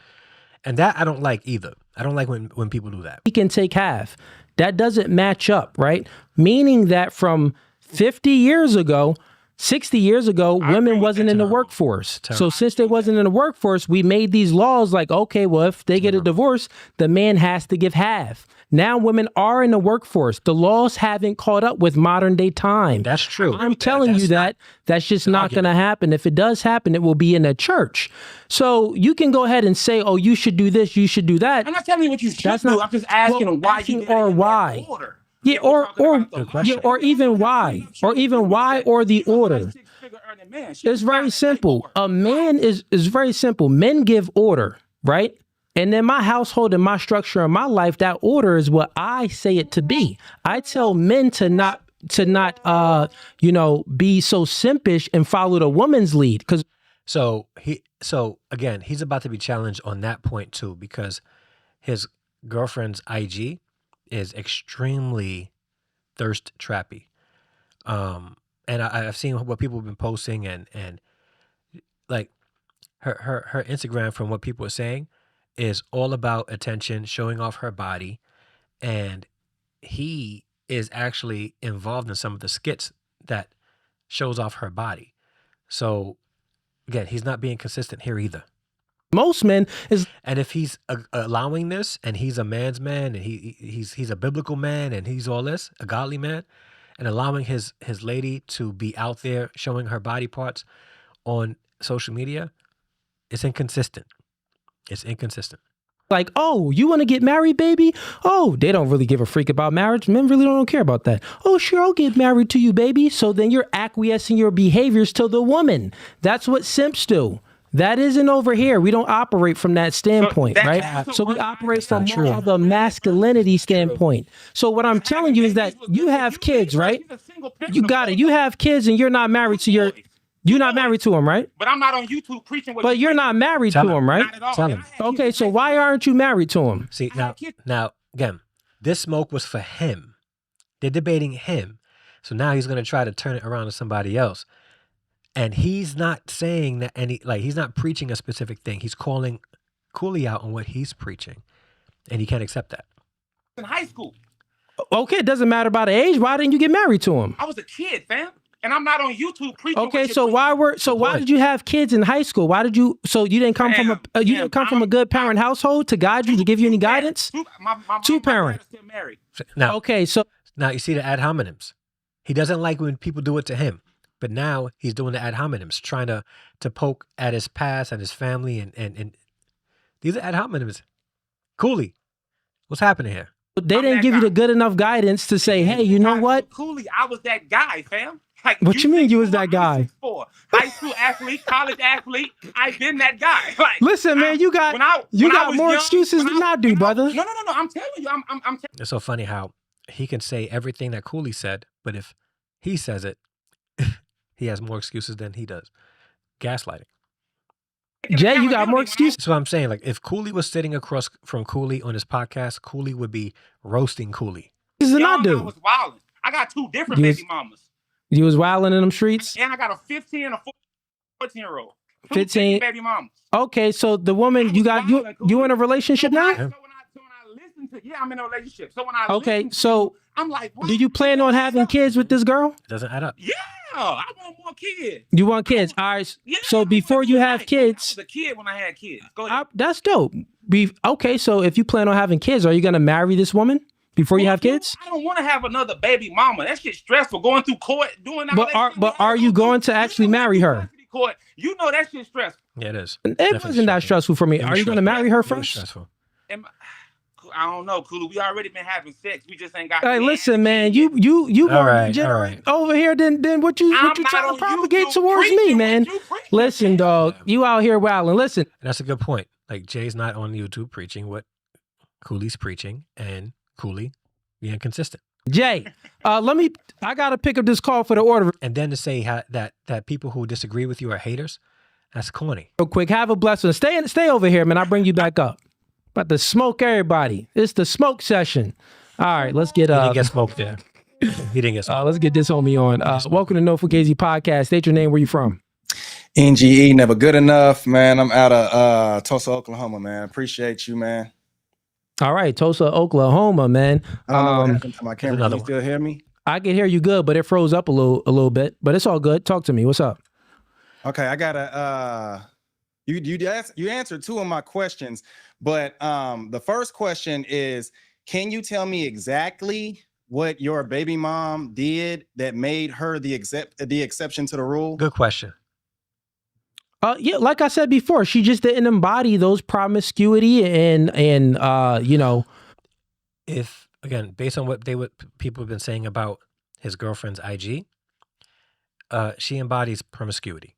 And that I don't like either. I don't like when people do that. He can take half. That doesn't match up, right? Meaning that from 50 years ago, 60 years ago, women wasn't in the workforce. So since they wasn't in the workforce, we made these laws like, okay, well, if they get a divorce, the man has to give half. Now women are in the workforce. The laws haven't caught up with modern day time. That's true. I'm telling you that's just not going to happen. If it does happen, it will be in a church. So you can go ahead and say, oh, you should do this, you should do that. I'm not telling you what you should do. I'm just asking why you did it in that order. Yeah, or even why, or the order. It's very simple. A man is very simple. Men give order, right? And in my household, in my structure, in my life, that order is what I say it to be. I tell men to not be so simpish and follow the woman's lead. So again, he's about to be challenged on that point too, because his girlfriend's IG is extremely thirst trappy. And I've seen what people have been posting and like her Instagram, from what people are saying, is all about attention, showing off her body. And he is actually involved in some of the skits that shows off her body. So again, he's not being consistent here either. Most men is, and if he's allowing this, and he's a man's man, and he's a biblical man, and he's all this, a godly man, and allowing his lady to be out there showing her body parts on social media, it's inconsistent. It's inconsistent. Like, oh, you want to get married, baby? Oh, they don't really give a freak about marriage. Men really don't care about that. Oh, sure, I'll get married to you, baby. So then you're acquiescing your behaviors to the woman. That's what simps do. That isn't over here. We don't operate from that standpoint, right? So we operate from more of a masculinity standpoint. So what I'm telling you is that you have kids, right? You got it. You have kids and you're not married to you're not married to him, right? But I'm not on YouTube preaching. But you're not married to him, right? Tell him. Okay, so why aren't you married to him? See, now again, this smoke was for him. They're debating him. So now he's going to try to turn it around to somebody else. And he's not saying that he's not preaching a specific thing. He's calling Cooley out on what he's preaching. And he can't accept that. In high school. Okay, it doesn't matter about the age. Why didn't you get married to him? I was a kid, fam. And I'm not on YouTube preaching. Okay, so why did you have kids in high school? Why did you? So you didn't come from a good parent household to guide you, to give you any guidance? My Two parent. Still married. Now, okay, so now you see the ad hominems. He doesn't like when people do it to him, but now he's doing the ad hominems, trying to poke at his past and his family, and these are ad hominems. Cooley, what's happening here? They didn't give you the good enough guidance to say, hey, you know what? Cooley, I was that guy, fam. Like, what you mean you was that guy? High school athlete, college athlete, I've been that guy. Like, listen, man, you got more excuses than I do, brother. No. I'm telling you, I'm telling you. It's so funny how he can say everything that Cooley said, but if he says it, he has more excuses than he does. Gaslighting. Jay, you got more excuses. That's what I'm saying. Like, if Cooley was sitting across from Cooley on his podcast, Cooley would be roasting Cooley. Than I do. I was wilding. I got two different baby mamas. You was wilding in them streets? And I got a 15 and a 14-year-old. 15 baby mamas. Okay, so the woman you in a relationship now? So when I listen to I'm in a relationship. So when I listen so I'm like, do you plan on having kids with this girl? Doesn't add up. Yeah, I want more kids. You want kids? All right. Yeah, so before you have kids, I was a kid when I had kids. Go ahead. That's dope. Okay, so if you plan on having kids, are you gonna marry this woman before you have kids? I don't want to have another baby mama. That shit's stressful. Going through court, doing all But are you going to actually marry her? Court, you know that shit's stressful. Yeah, it is. It wasn't that stressful for me. Are you going to marry her first? Stressful. I don't know, Cooley. We already been having sex. We just ain't got. Hey, listen, man. You all right. over here. Then what you trying to propagate towards me, man? Listen, dog. You out here wilding. Listen. That's a good point. Like, Jay's not on YouTube preaching what Cooley's preaching, and Cooley being consistent. Jay, I gotta pick up this call for the order. And then to say that people who disagree with you are haters, that's corny. Real quick, have a blessing. Stay over here, man. I'll bring you back up. About to smoke everybody. It's the smoke session. All right, let's get He didn't get smoked there. He didn't get smoked. Let's get this homie on. Welcome to No Fugazee Podcast. State your name, where you from? NGE never good enough, man. I'm out of Tulsa, Oklahoma, man. Appreciate you, man. All right, Tulsa, Oklahoma, man. I don't know what happened to my camera. Can another you one. still hear me? I can hear you good, but it froze up a little bit. But it's all good. Talk to me. What's up? Okay, I gotta you answered two of my questions, but the first question is, can you tell me exactly what your baby mom did that made her the exception to the rule? Good question. Yeah, like I said before, she just didn't embody those promiscuity and you know. If again, based on what people have been saying about his girlfriend's IG, she embodies promiscuity.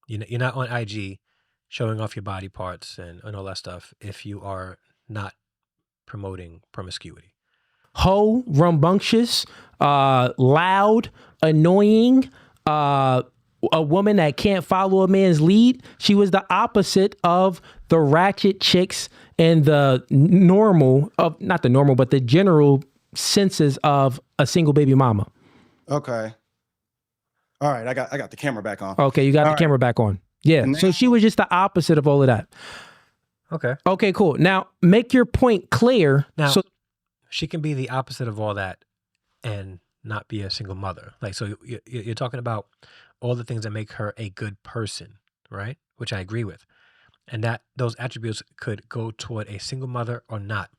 You're not on IG showing off your body parts and all that stuff if you are not promoting promiscuity. Hoe, rambunctious, loud, annoying, a woman that can't follow a man's lead. She was the opposite of the ratchet chicks and the not the normal, but the general senses of a single baby mama. Okay. All right, I got the camera back on. Okay, you got the camera back on. Yeah, so she was just the opposite of all of that. Okay, cool. Now, make your point clear. Now, she can be the opposite of all that and not be a single mother. Like, so you're talking about all the things that make her a good person, right? Which I agree with. And that those attributes could go toward a single mother or not.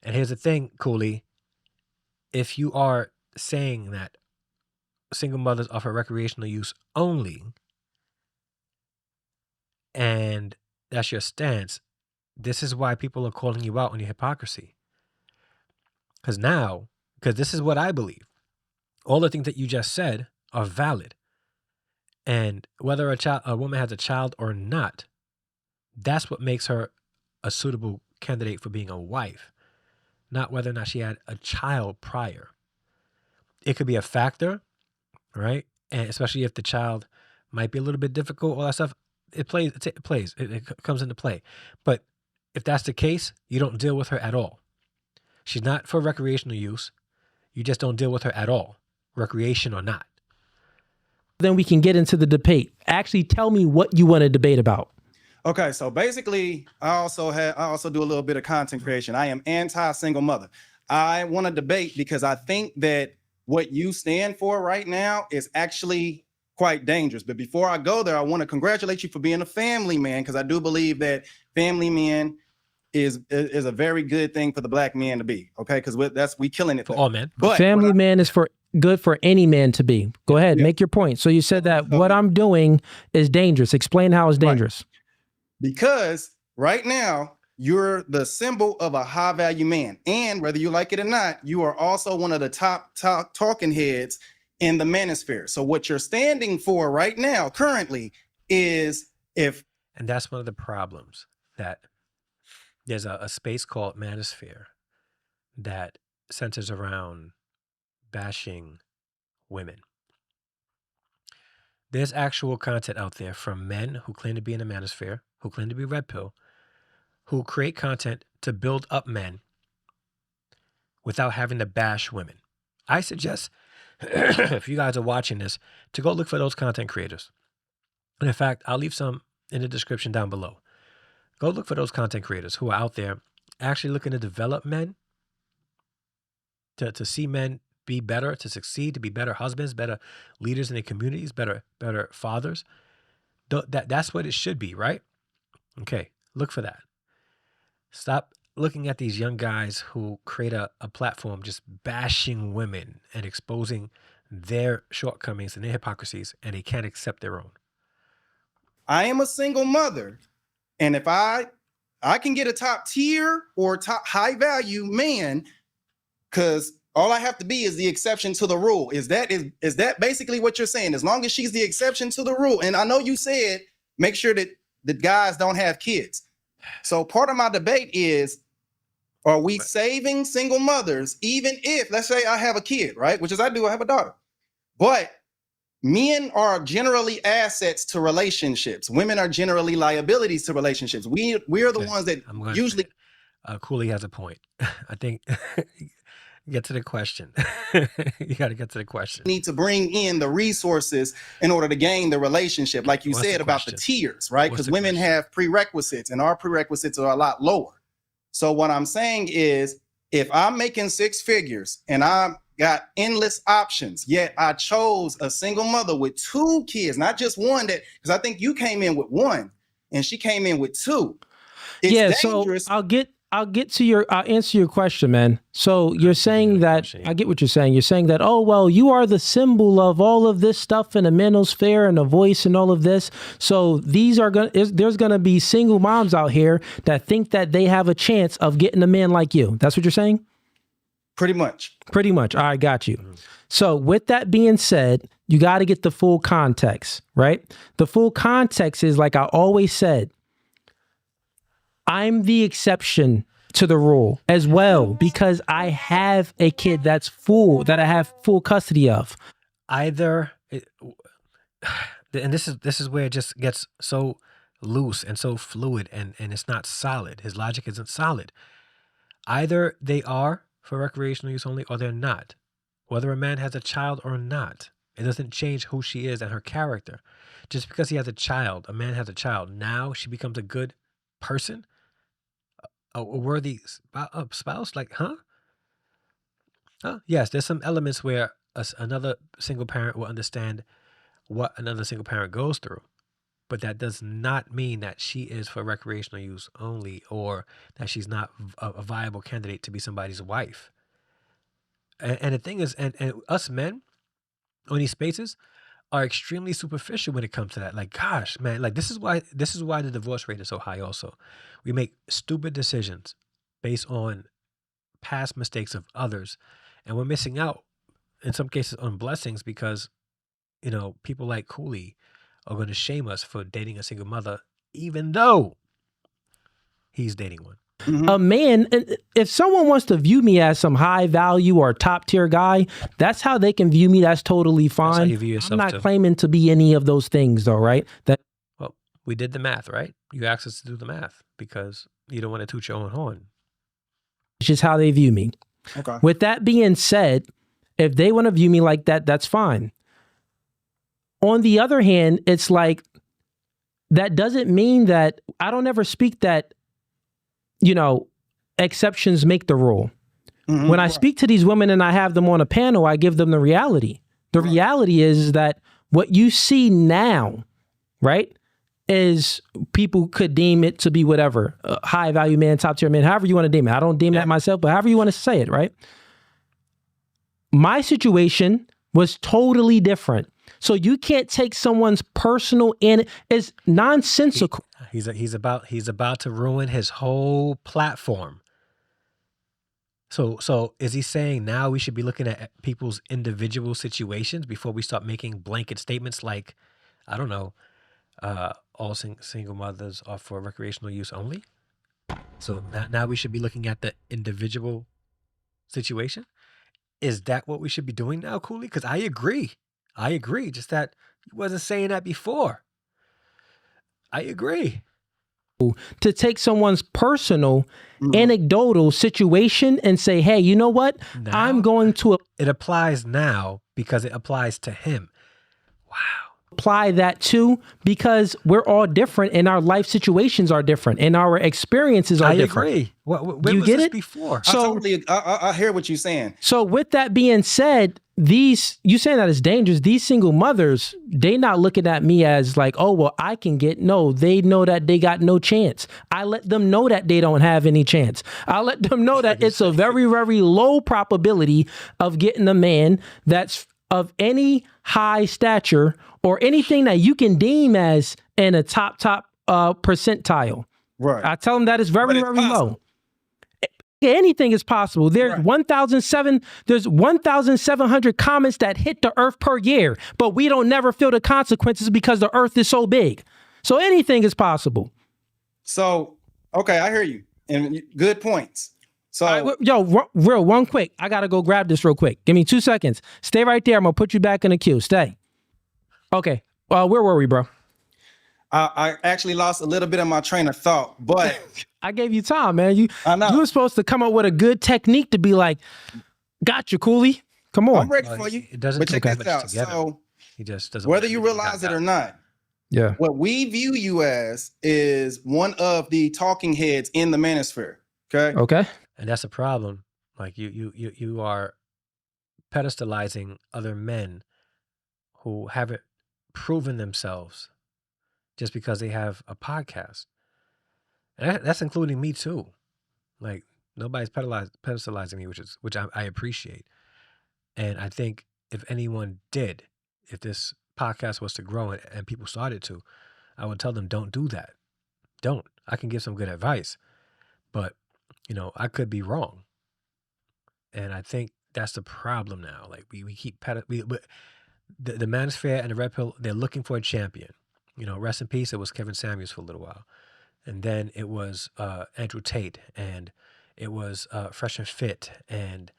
And here's the thing, Cooley. If you are saying that single mothers are for recreational use only, and that's your stance, this is why people are calling you out on your hypocrisy. Because this is what I believe. All the things that you just said are valid. And whether a woman has a child or not, that's what makes her a suitable candidate for being a wife, not whether or not she had a child prior. It could be a factor, right? And especially if the child might be a little bit difficult, all that stuff, it comes into play. But if that's the case, you don't deal with her at all. She's not for recreational use. You just don't deal with her at all, recreation or not. Then we can get into the debate. Actually, tell me what you want to debate about. Okay, so basically, I also do a little bit of content creation. I am anti-single mother. I want to debate because I think that what you stand for right now is actually quite dangerous. But before I go there, I want to congratulate you for being a family man, because I do believe that family man is a very good thing for the black man to be. Okay, because we killing it for all men. But family man is good for any man to be. Go ahead, make your point. So you said that what I'm doing is dangerous. Explain how it's dangerous. Right. Because right now you're the symbol of a high value man, and whether you like it or not, you are also one of the top talking heads in the manosphere. So what you're standing for right now, currently, is and that's one of the problems, that there's a space called manosphere that centers around bashing women. There's actual content out there from men who claim to be in the manosphere, who claim to be red pill, who create content to build up men without having to bash women. I suggest, if you guys are watching this, to go look for those content creators. And in fact, I'll leave some in the description down below. Go look for those content creators who are out there actually looking to develop men, to see men be better, to succeed, to be better husbands, better leaders in their communities, better fathers. That's what it should be, right? Okay, look for that. Stop looking at these young guys who create a platform just bashing women and exposing their shortcomings and their hypocrisies, and they can't accept their own. I am a single mother, and if I can get a top tier or top high value man, because all I have to be is the exception to the rule. Is that basically what you're saying? As long as she's the exception to the rule. And I know you said make sure that the guys don't have kids. So part of my debate is, are we saving single mothers, even if, let's say I have a kid, right? Which is I do, I have a daughter. But men are generally assets to relationships. Women are generally liabilities to relationships. We are the ones that usually... Cooley has a point. I think Get to the question. You got to get to the question. Need to bring in the resources in order to gain the relationship, like you said about the tiers, right? Because women have prerequisites and our prerequisites are a lot lower. So what I'm saying is, if I'm making 6 figures and I got endless options, yet I chose a single mother with 2 kids, not just one, that because I think you came in with 1 and she came in with 2. It's dangerous. So I'll answer your question, man. So you're saying that, I get what you're saying. You're saying that, oh, well, you are the symbol of all of this stuff in the manosphere and the voice and all of this. So there's going to be single moms out here that think that they have a chance of getting a man like you. That's what you're saying? Pretty much. Pretty much. All right, got you. So with that being said, you got to get the full context, right? The full context is, like I always said, I'm the exception to the rule as well, because I have a kid that I have full custody of. And this is where it just gets so loose and so fluid, and it's not solid. His logic isn't solid. Either they are for recreational use only, or they're not. Whether a man has a child or not, it doesn't change who she is and her character. Just because he has a man has a child, now she becomes a good person, a worthy spouse. Like, huh? Yes, there's some elements where another single parent will understand what another single parent goes through, but that does not mean that she is for recreational use only, or that she's not a viable candidate to be somebody's wife. And the thing is, and us men on these spaces are extremely superficial when it comes to that. Like, gosh, man, like this is why the divorce rate is so high. Also, we make stupid decisions based on past mistakes of others, and we're missing out in some cases on blessings because, people like Cooley are going to shame us for dating a single mother, even though he's dating one. Mm-hmm. A man, if someone wants to view me as some high value or top tier guy, that's how they can view me. That's totally fine. That's how you view yourself. I'm not claiming to be any of those things, though, right? Well, we did the math, right? You asked us to do the math because you don't want to toot your own horn. It's just how they view me. Okay. With that being said, if they want to view me like that, that's fine. On the other hand, it's like, that doesn't mean that I don't ever speak that, exceptions make the rule. Mm-hmm. When I speak to these women and I have them on a panel, I give them the reality. The reality is that what you see now, right, is people could deem it to be whatever, high value man, top tier man, however you want to deem it. I don't deem that myself, but however you want to say it, right? My situation was totally different. So you can't take someone's personal and it's nonsensical. He's about to ruin his whole platform. So is he saying now we should be looking at people's individual situations before we start making blanket statements like, I don't know, all single mothers are for recreational use only? So now we should be looking at the individual situation? Is that what we should be doing now, Cooley? Because I agree, just that he wasn't saying that before. I agree. To take someone's personal, anecdotal situation and say, hey, you know what? Now, I'm going to... It applies now because it applies to him. Wow. Apply that too, because we're all different and our life situations are different and our experiences are different. I agree. When you was get this it? Before? So, I hear what you're saying. So with that being said, you saying that it's dangerous. These single mothers, they not looking at me as like, oh, well, I can get, no, they know that they got no chance. I let them know that they don't have any chance. I let them know that it's a very, very low probability of getting a man that's of any high stature or anything that you can deem as in a top percentile. Right. I tell them that it's very, very low. Anything is possible. There's 1,700 comets that hit the earth per year, but we don't never feel the consequences because the earth is so big. So anything is possible. So, okay, I hear you. And good points. So, real one quick. I got to go grab this real quick. Give me 2 seconds. Stay right there. I'm going to put you back in the queue. Stay. Okay. Where were we, bro? I actually lost a little bit of my train of thought, but I gave you time, man. You I know. You were supposed to come up with a good technique to be like, Got you, Cooley. Come I'm on. ready for you. It doesn't But take check much this out. together. So He just doesn't. whether you realize it or not, Yeah. what we view you as is one of the talking heads in the manosphere. Okay. Okay. And that's a problem. Like you are pedestalizing other men who haven't proven themselves just because they have a podcast. And that's including me too. Like nobody's pedestalizing me, which I appreciate. And I think if anyone did, if this podcast was to grow and people started to, I would tell them don't do that. Don't. I can give some good advice, but I could be wrong. And I think that's the problem now. Like we keep the Manosphere and the Red Pill, they're looking for a champion. Rest in peace. It was Kevin Samuels for a little while, and then it was Andrew Tate, and it was Fresh and Fit, and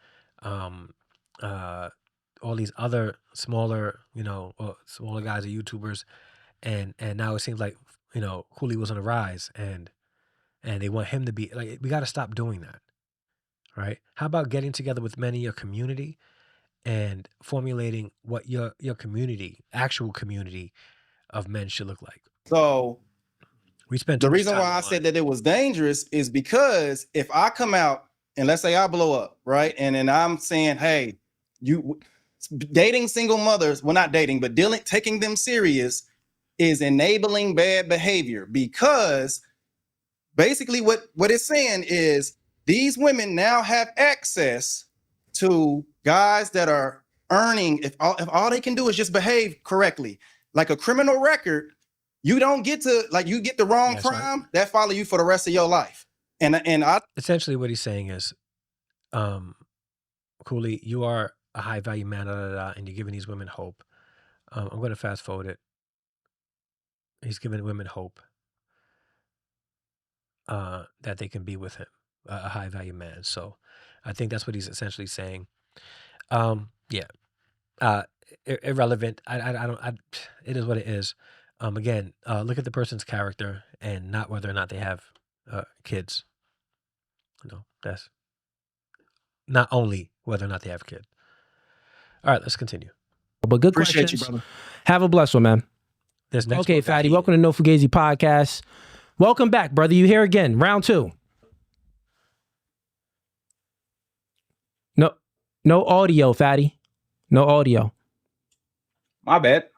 all these other smaller, smaller guys are YouTubers, and now it seems like Cooley was on the rise, and they want him to be like. We got to stop doing that, right? How about getting together with men in your community and formulating what your community, actual community of men should look like? So We spent the reason why I said that it was dangerous is because if I come out and let's say I blow up, right? And then I'm saying, hey, you dating single mothers, well, not dating, but taking them serious is enabling bad behavior, because basically what it's saying is these women now have access to guys that are earning, if all they can do is just behave correctly, like a criminal record. You don't get to, like, you get the wrong crime, that follow you for the rest of your life. And I essentially what he's saying is, Cooley, you are a high value man, and you're giving these women hope. I'm going to fast forward it. He's giving women hope that they can be with him, a high value man. So I think that's what he's essentially saying. Irrelevant. I don't. It is what it is. Again, look at the person's character and not whether or not they have kids. That's not only whether or not they have kids. All right, let's continue. But good appreciate questions. you, brother. Have a blessed one, man. This next Okay, one, Fatty, welcome to No Fugazi Podcast. Welcome back, brother. You here again. Round 2. No audio, Fatty. No audio. My bad.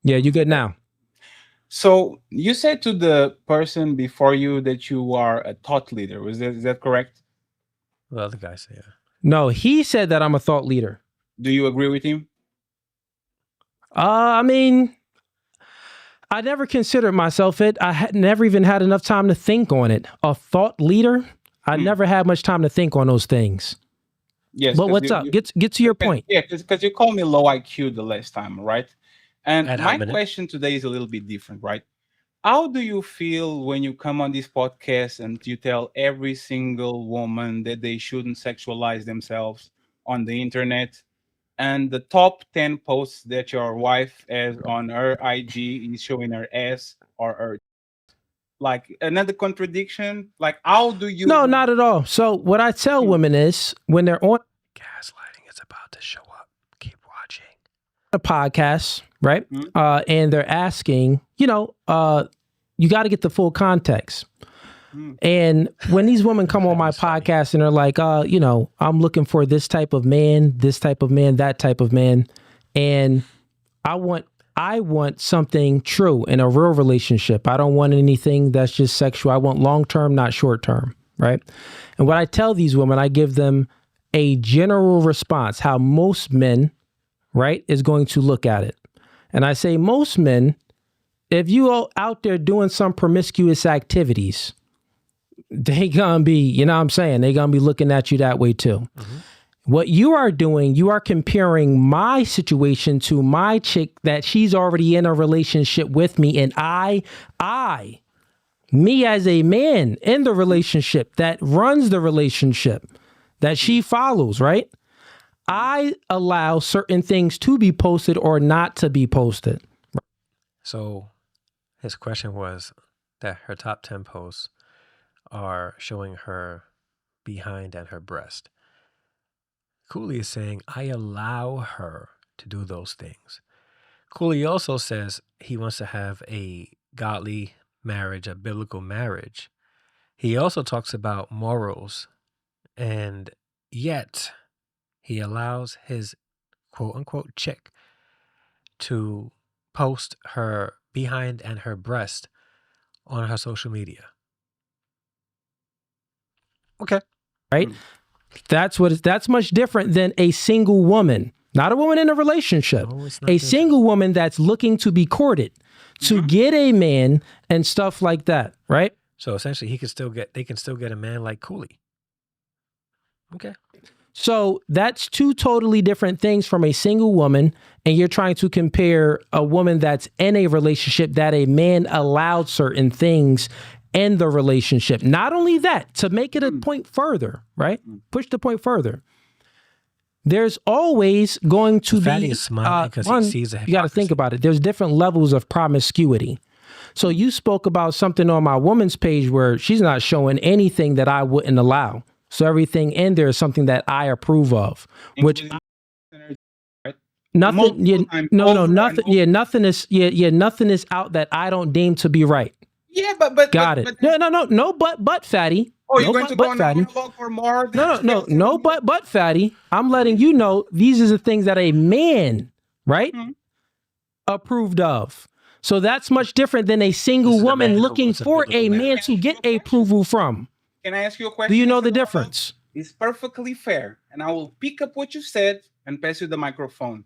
Yeah, you good now. So you said to the person before you that you are a thought leader. Is that correct? Well, other guys say, yeah. No, he said that I'm a thought leader. Do you agree with him? I mean, I never considered myself it. I had never even had enough time to think on it. A thought leader? I never had much time to think on those things. Yes. But what's up? Get to your point. Yeah, because you called me low IQ the last time, right? And At my how many? question today is a little bit different, right? How do you feel when you come on this podcast and you tell every single woman that they shouldn't sexualize themselves on the internet? And the top 10 posts that your wife has on her IG is showing her ass or her, like, another contradiction. Like, how do you? No, not at all. So what I tell women is when they're on Gaslighting is about to show up. Keep watching. a podcast, right? And they're asking, you got to get the full context. And when these women come on my podcast and they're like, I'm looking for this type of man, that type of man, and I want something true in a real relationship. I don't want anything that's just sexual. I want long-term, not short-term, right? And what I tell these women, I give them a general response, how most men, right, is going to look at it. And I say most men, if you are out there doing some promiscuous activities, they gonna be, they gonna be looking at you that way too. What you are doing, you are comparing my situation to my chick that she's already in a relationship with me. And me as a man in the relationship that runs the relationship that she follows, right? I allow certain things to be posted or not to be posted. So his question was that her top 10 posts are showing her behind and her breast. Cooley is saying, I allow her to do those things. Cooley also says he wants to have a godly marriage, a biblical marriage. He also talks about morals, and yet he allows his quote unquote chick to post her behind and her breast on her social media. Okay. Right? That's much different than a single woman, not a woman in a relationship. No, it's not A different. single woman that's looking to be courted, to get a man and stuff like that, right? So essentially, they can still get a man like Cooley. Okay. So that's two totally different things from a single woman, and you're trying to compare a woman that's in a relationship that a man allowed certain things in the relationship. Not only that, to make it a point further, right? Push the point further. There's always going to Fatty be is smiling because one, he sees a you got to think about it. There's different levels of promiscuity. So you spoke about something on my woman's page where she's not showing anything that I wouldn't allow. So everything in there is something that I approve of, which nothing. Yeah, no, nothing. Yeah, nothing is. Yeah, nothing is out that I don't deem to be right. Yeah, but Got it. No, but fatty. Oh, no, you're going to but go on a fatty. monologue for more? No, but fatty. I'm letting you know these are the things that a man, right, approved of. So that's much different than a single This is a woman man who looking wants a for biblical a man marriage. to get approval from. Can I ask you a question? Do you know the difference? It's perfectly fair, and I will pick up what you said and pass you the microphone.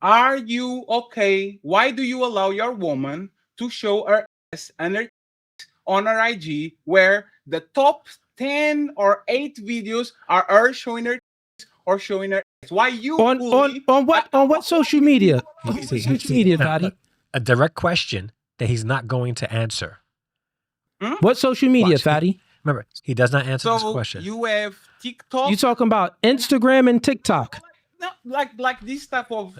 Are you okay? Why do you allow your woman to show her ass and her on her IG, where the top 10 or 8 videos are her showing her or showing her ass? Why you On what social media? You see, Social media, fatty. A direct question that he's not going to answer. What social media, Watch. fatty? Remember, he does not answer this So question. you have TikTok. You talking about Instagram and TikTok? No, like this type of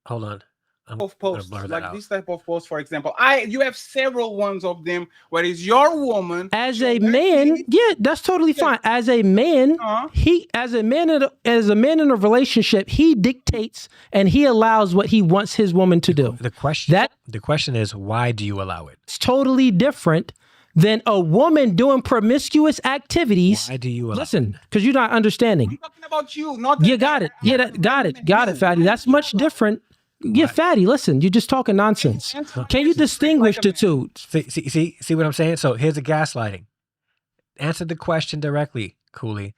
Hold on. I'm of gonna posts, blur that like out. this type of posts, for example. You have several ones of them where it's your woman As a man, yeah, that's totally fine. As a man, as a man in a relationship, he dictates and he allows what he wants his woman to do. The question is, why do you allow it? It's totally different than a woman doing promiscuous activities. Why do you allow Listen, because you're not understanding. I'm talking about you, not You got it. Yeah, got it, fatty. That's much different. Yeah, fatty, listen, you're just talking nonsense. Can you distinguish the two? See what I'm saying? So here's the gaslighting. Answer the question directly, Cooley.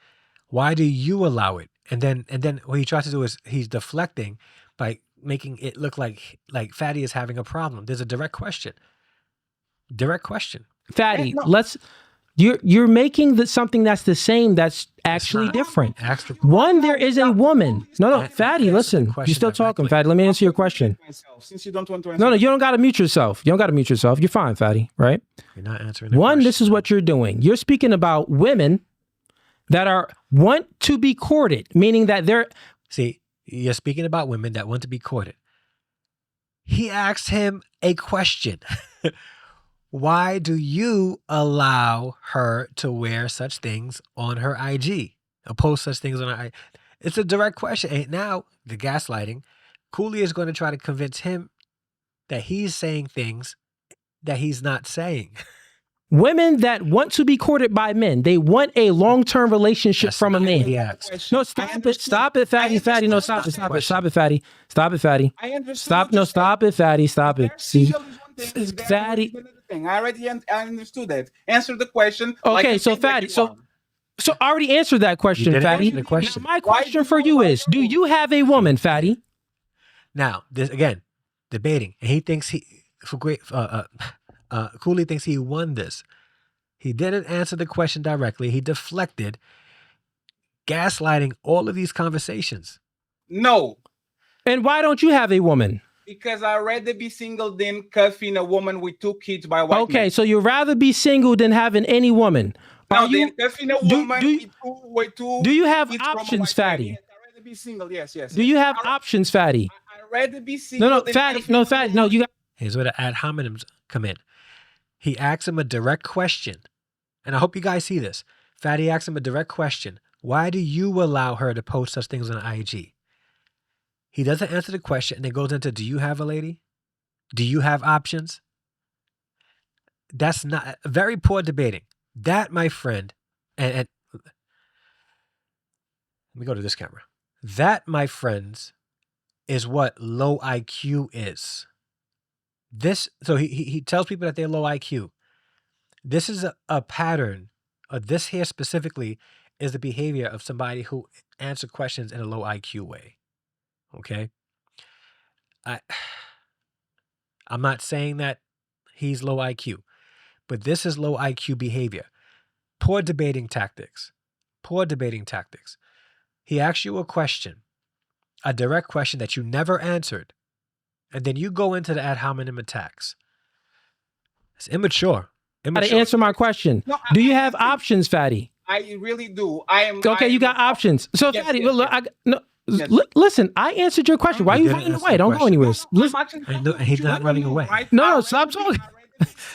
Why do you allow it? And then what he tries to do is he's deflecting by making it look like Fatty is having a problem. There's a direct question. Direct question. Fatty, you're making something that's the same that's actually different. One, there is a woman. No, Fatty, listen. You're still talking, Fatty. Let me answer your question. Since you don't want to answer. No, you don't got to mute yourself. You don't got to mute yourself. You're fine, Fatty, right? You're not answering the One, question. this is what you're doing. You're speaking about women that want to be courted, meaning that they're... See, you're speaking about women that want to be courted. He asked him a question. Why do you allow her to wear such things on her IG? Or post such things on her IG? It's a direct question. And now, the gaslighting, Cooley is going to try to convince him that he's saying things that he's not saying. Women that want to be courted by men. They want a long-term relationship That's from a not what man. he asked. No, stop it, Fatty. No, stop it, Fatty. Stop it, Fatty. I understood. Stop it, Fatty. Stop it. See, Fatty. I already understood that. Answer the question. Okay, so Fatty, so I already answered that question, didn't Fatty. answer the question. Now, my question for you is, do you have a woman, Fatty? Now, this again, debating. And he thinks Cooley thinks he won this. He didn't answer the question directly. He deflected, gaslighting all of these conversations. No. And why don't you have a woman? Because I'd rather be single than cuffing a woman with 2 kids by a white Okay, man. so you'd rather be single than having any woman. Now, then cuffing a woman with two do you have kids from a options, white Fatty? man. Yes, I'd rather be single. Yes. Do you have options, Fatty? I'd rather be single. No, than Fatty. cuffing No, a Fatty. woman. No, you got. Here's where the ad hominems come in. He asks him a direct question. And I hope you guys see this. Fatty asks him a direct question. Why do you allow her to post such things on IG? He doesn't answer the question and it goes into, do you have a lady? Do you have options? That's not very poor debating. That, my friend, and let me go to this camera. That, my friends, is what low IQ is. So he tells people that they're low IQ. This is a pattern. This here specifically is the behavior of somebody who answers questions in a low IQ way. Okay? I'm not saying that he's low IQ, but this is low IQ behavior. Poor debating tactics. Poor debating tactics. He asks you a question, a direct question that you never answered, and then you go into the ad hominem attacks. It's immature. How to answer my question. No, do you have options, Fatty? I really do. I am. Okay, you got options. So, Yes, Fatty, yes, look, yes. Yes. Listen, I answered your question. Why are you didn't running answer away? the Don't go question. anywhere. Listen, He's not running away. No, stop talking.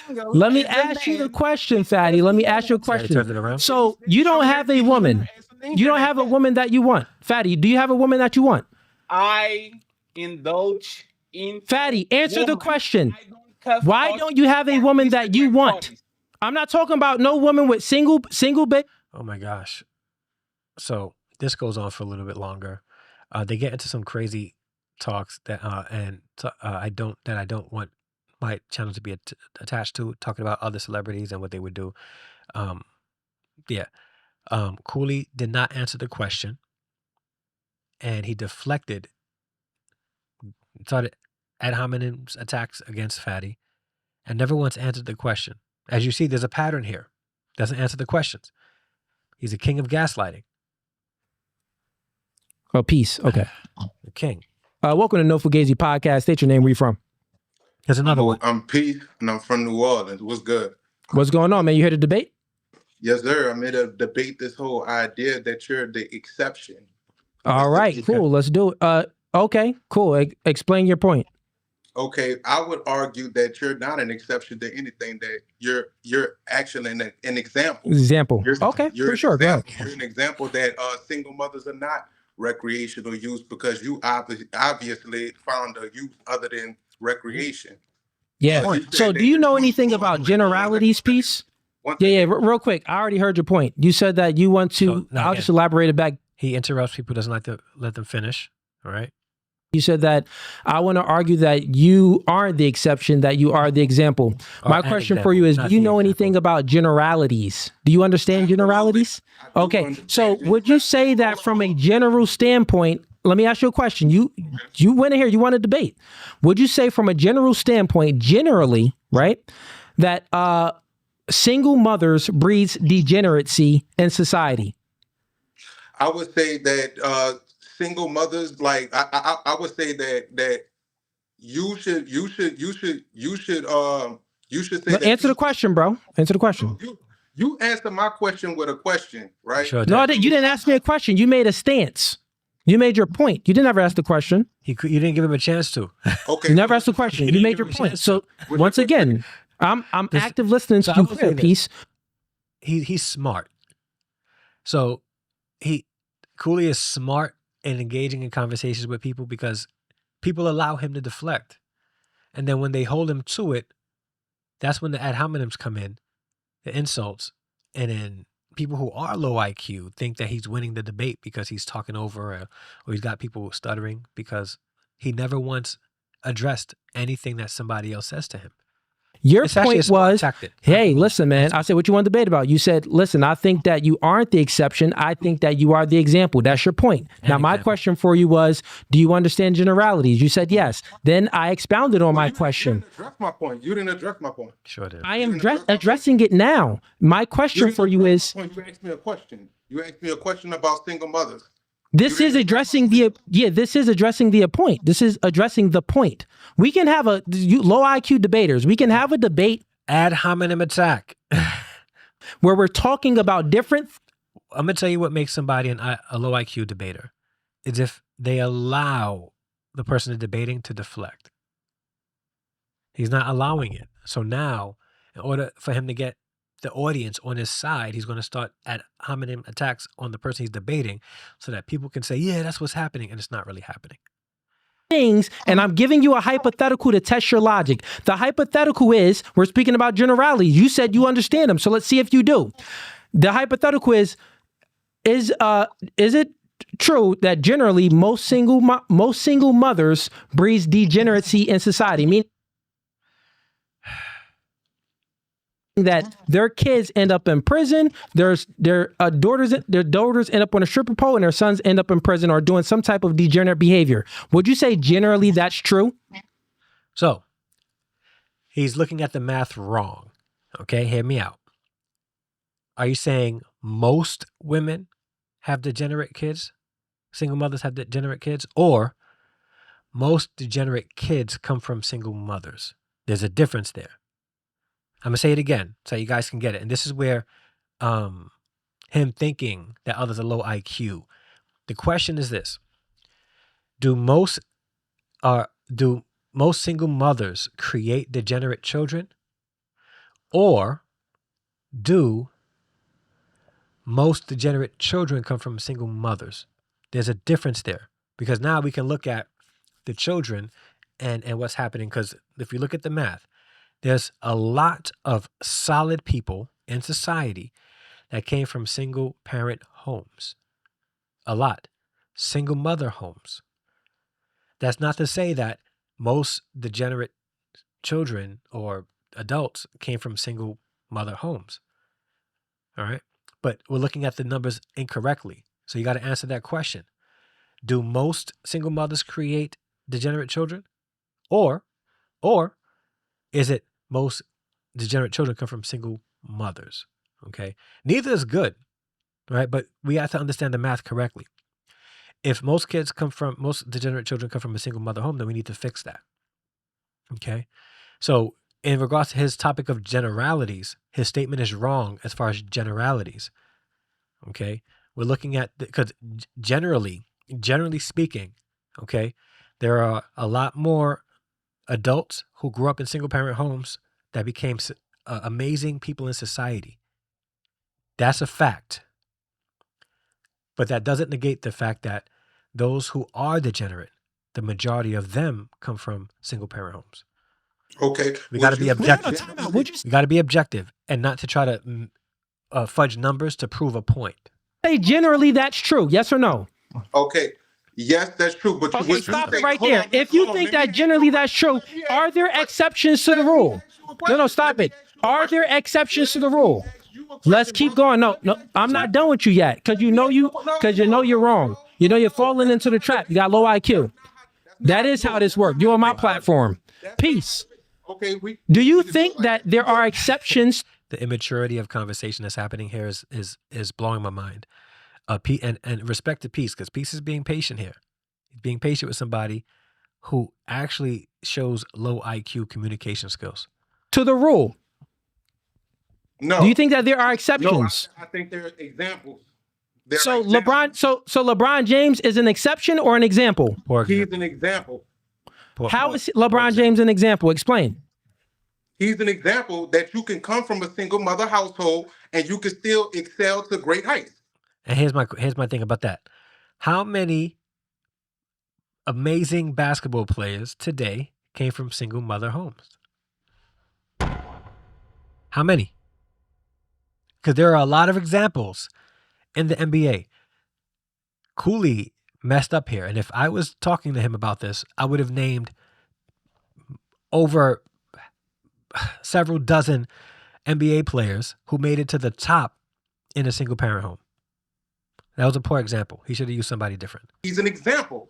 Let me ask you the question, Fatty. Let me ask you a Turn it question. around. So, you don't have a woman. You don't have a woman that you want. Fatty, do you have a woman that you want? I indulge in. Fatty, answer the woman. question. I don't cuss Why out don't you have a woman that you want? parties. I'm not talking about no woman with single baby. Oh my gosh. So this goes on for a little bit longer. They get into some crazy talks that I don't want my channel to be attached to, talking about other celebrities and what they would do. Cooley did not answer the question, and he deflected, started ad hominem attacks against Fatty, and never once answered the question. As you see, there's a pattern here. Doesn't answer the questions. He's a king of gaslighting. Oh, peace. Okay. The king. Welcome to No Fugazee Podcast. State your name. Where you from? Here's another one. I'm Pete, and I'm from New Orleans. What's good? What's going on, man? You here to debate? Yes, sir. I'm here to debate this whole idea that you're the exception. All right, cool. Let's do it. Okay, cool. Explain your point. Okay, I would argue that you're not an exception to anything. That you're actually an example. Example. You're, Okay, you're for sure. Go ahead. You're an example that single mothers are not recreational use because you obviously found a use other than recreation. Yeah. So, do you know anything about generalities, piece? Yeah. Real quick. I already heard your point. You said that you want to. I'll just elaborate it back. He interrupts people, doesn't like to let them finish. All right. You said that I want to argue that you aren't the exception, that you are the example. My question for you is, do you know anything about generalities? Do you understand generalities? Okay. So would you say that from a general standpoint, let me ask you a question. You went in here, you want to debate. Would you say from a general standpoint, generally, right, that single mothers breeds degeneracy in society? I would say that single mothers, like I would say that you should say Answer the question, bro. Answer the question. You answer my question with a question, right? Sure No, you didn't ask me a question. You made a stance. You made your point. You didn't ever ask the question. You didn't give him a chance to. Okay. You never asked the question. You made your point. So once again, I'm active listening to you, clear, piece. He's smart. So Cooley is smart in engaging in conversations with people because people allow him to deflect. And then when they hold him to it, that's when the ad hominems come in, the insults. And then people who are low IQ think that he's winning the debate because he's talking over or he's got people stuttering because he never once addressed anything that somebody else says to him. Your It's actually a point smart was, tactic. hey, listen, man. I said, what you want to debate about? You said, listen, I think that you aren't the exception. I think that you are the example. That's your point. Now, my question for you was, do you understand generalities? You said yes. Then I expounded on my question. You didn't address my point. You didn't address my point. Sure did. I am addressing it now. My question for you is, You asked me a question. You asked me a question about single mothers. this is addressing the point. This is addressing the point. We can have low IQ debaters. We can have a debate Ad hominem attack. where we're talking about different. I'm going to tell you what makes somebody a low IQ debater is if they allow the person debating to deflect. He's not allowing it. So now, in order for him to get the audience on his side. He's going to start ad hominem attacks on the person he's debating so that people can say, yeah, that's what's happening. And it's not really happening. Things, and I'm giving you a hypothetical to test your logic. The hypothetical is, we're speaking about generalities. You said you understand them, so let's see if you do. The hypothetical is it true that generally most single mothers breeds degeneracy in society? Meaning that their kids end up in prison, their daughters end up on a stripper pole, and their sons end up in prison or doing some type of degenerate behavior. Would you say generally that's true? So he's looking at the math wrong. Okay, hear me out. Are you saying most women have degenerate kids? Single mothers have degenerate kids? Or most degenerate kids come from single mothers? There's a difference there. I'm going to say it again so you guys can get it. And this is where him thinking that others are low IQ. The question is this. Do most single mothers create degenerate children? Or do most degenerate children come from single mothers? There's a difference there, because now we can look at the children and what's happening. Because if you look at the math, there's a lot of solid people in society that came from single parent homes. A lot. Single mother homes. That's not to say that most degenerate children or adults came from single mother homes. All right? But we're looking at the numbers incorrectly. So you got to answer that question. Do most single mothers create degenerate children? Or is it most degenerate children come from single mothers? Okay. Neither is good, right? But we have to understand the math correctly. If most degenerate children come from a single mother home, then we need to fix that. Okay. So in regards to his topic of generalities, his statement is wrong as far as generalities. Okay. We're looking at, because generally speaking, okay, there are a lot more adults who grew up in single parent homes that became amazing people in society. That's a fact. But that doesn't negate the fact that those who are degenerate, the majority of them come from single parent homes. Okay. We got to be objective. We got to be objective and not to try to fudge numbers to prove a point. Say generally that's true. Yes or no? Okay. Yes, that's true. But okay, stop it right there. If you think that generally that's true, are there exceptions to the rule? No, stop it. Are there exceptions to the rule? Let's keep going. No, I'm not done with you yet, because you know you're wrong. You know you're falling into the trap. You got low IQ. That is how this works. You're on my platform. Peace. Okay. Do you think that there are exceptions? The immaturity of conversation that's happening here is blowing my mind. And respect to Peace, because Peace is being patient here. He's being patient with somebody who actually shows low IQ communication skills. To the rule. No. Do you think that there are exceptions? No, I think there are examples. So LeBron James is an exception or an example? He's an example. How is LeBron James an example? Explain. He's an example that you can come from a single mother household and you can still excel to great heights. And here's my thing about that. How many amazing basketball players today came from single mother homes? How many? Because there are a lot of examples in the NBA. Cooley messed up here. And if I was talking to him about this, I would have named over several dozen NBA players who made it to the top in a single parent home. That was a poor example. He should have used somebody different. He's an example.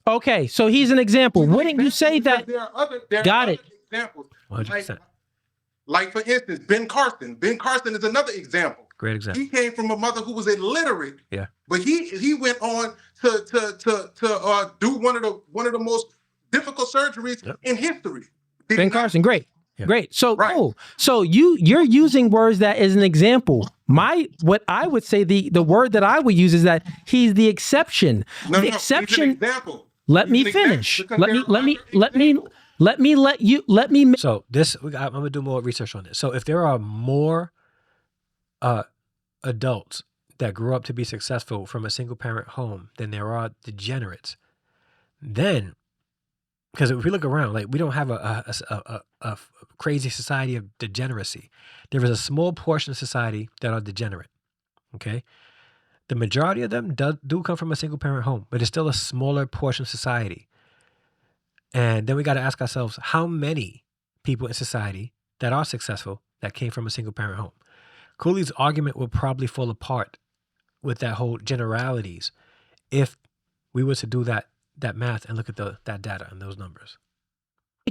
Okay, so he's an example. Wouldn't you say that? There are other examples. 100%. Like for instance, Ben Carson. Ben Carson is another example. Great example. He came from a mother who was illiterate. Yeah. But he went on to do one of the most difficult surgeries in history. Ben Carson, great. Yeah. Great. So cool. So you're using words that is an example. What I would say the word that I would use is that he's the exception. No, the exception. He's an example. Let me finish. Let me. So this, I'm gonna do more research on this. So if there are more adults that grew up to be successful from a single parent home than there are degenerates, then, because if we look around, like, we don't have a crazy society of degeneracy. There is a small portion of society that are degenerate. Okay, the majority of them do come from a single parent home, but it's still a smaller portion of society. And then we got to ask ourselves, how many people in society that are successful that came from a single parent home? Cooley's argument will probably fall apart with that whole generalities if we were to do that math and look at that data and those numbers.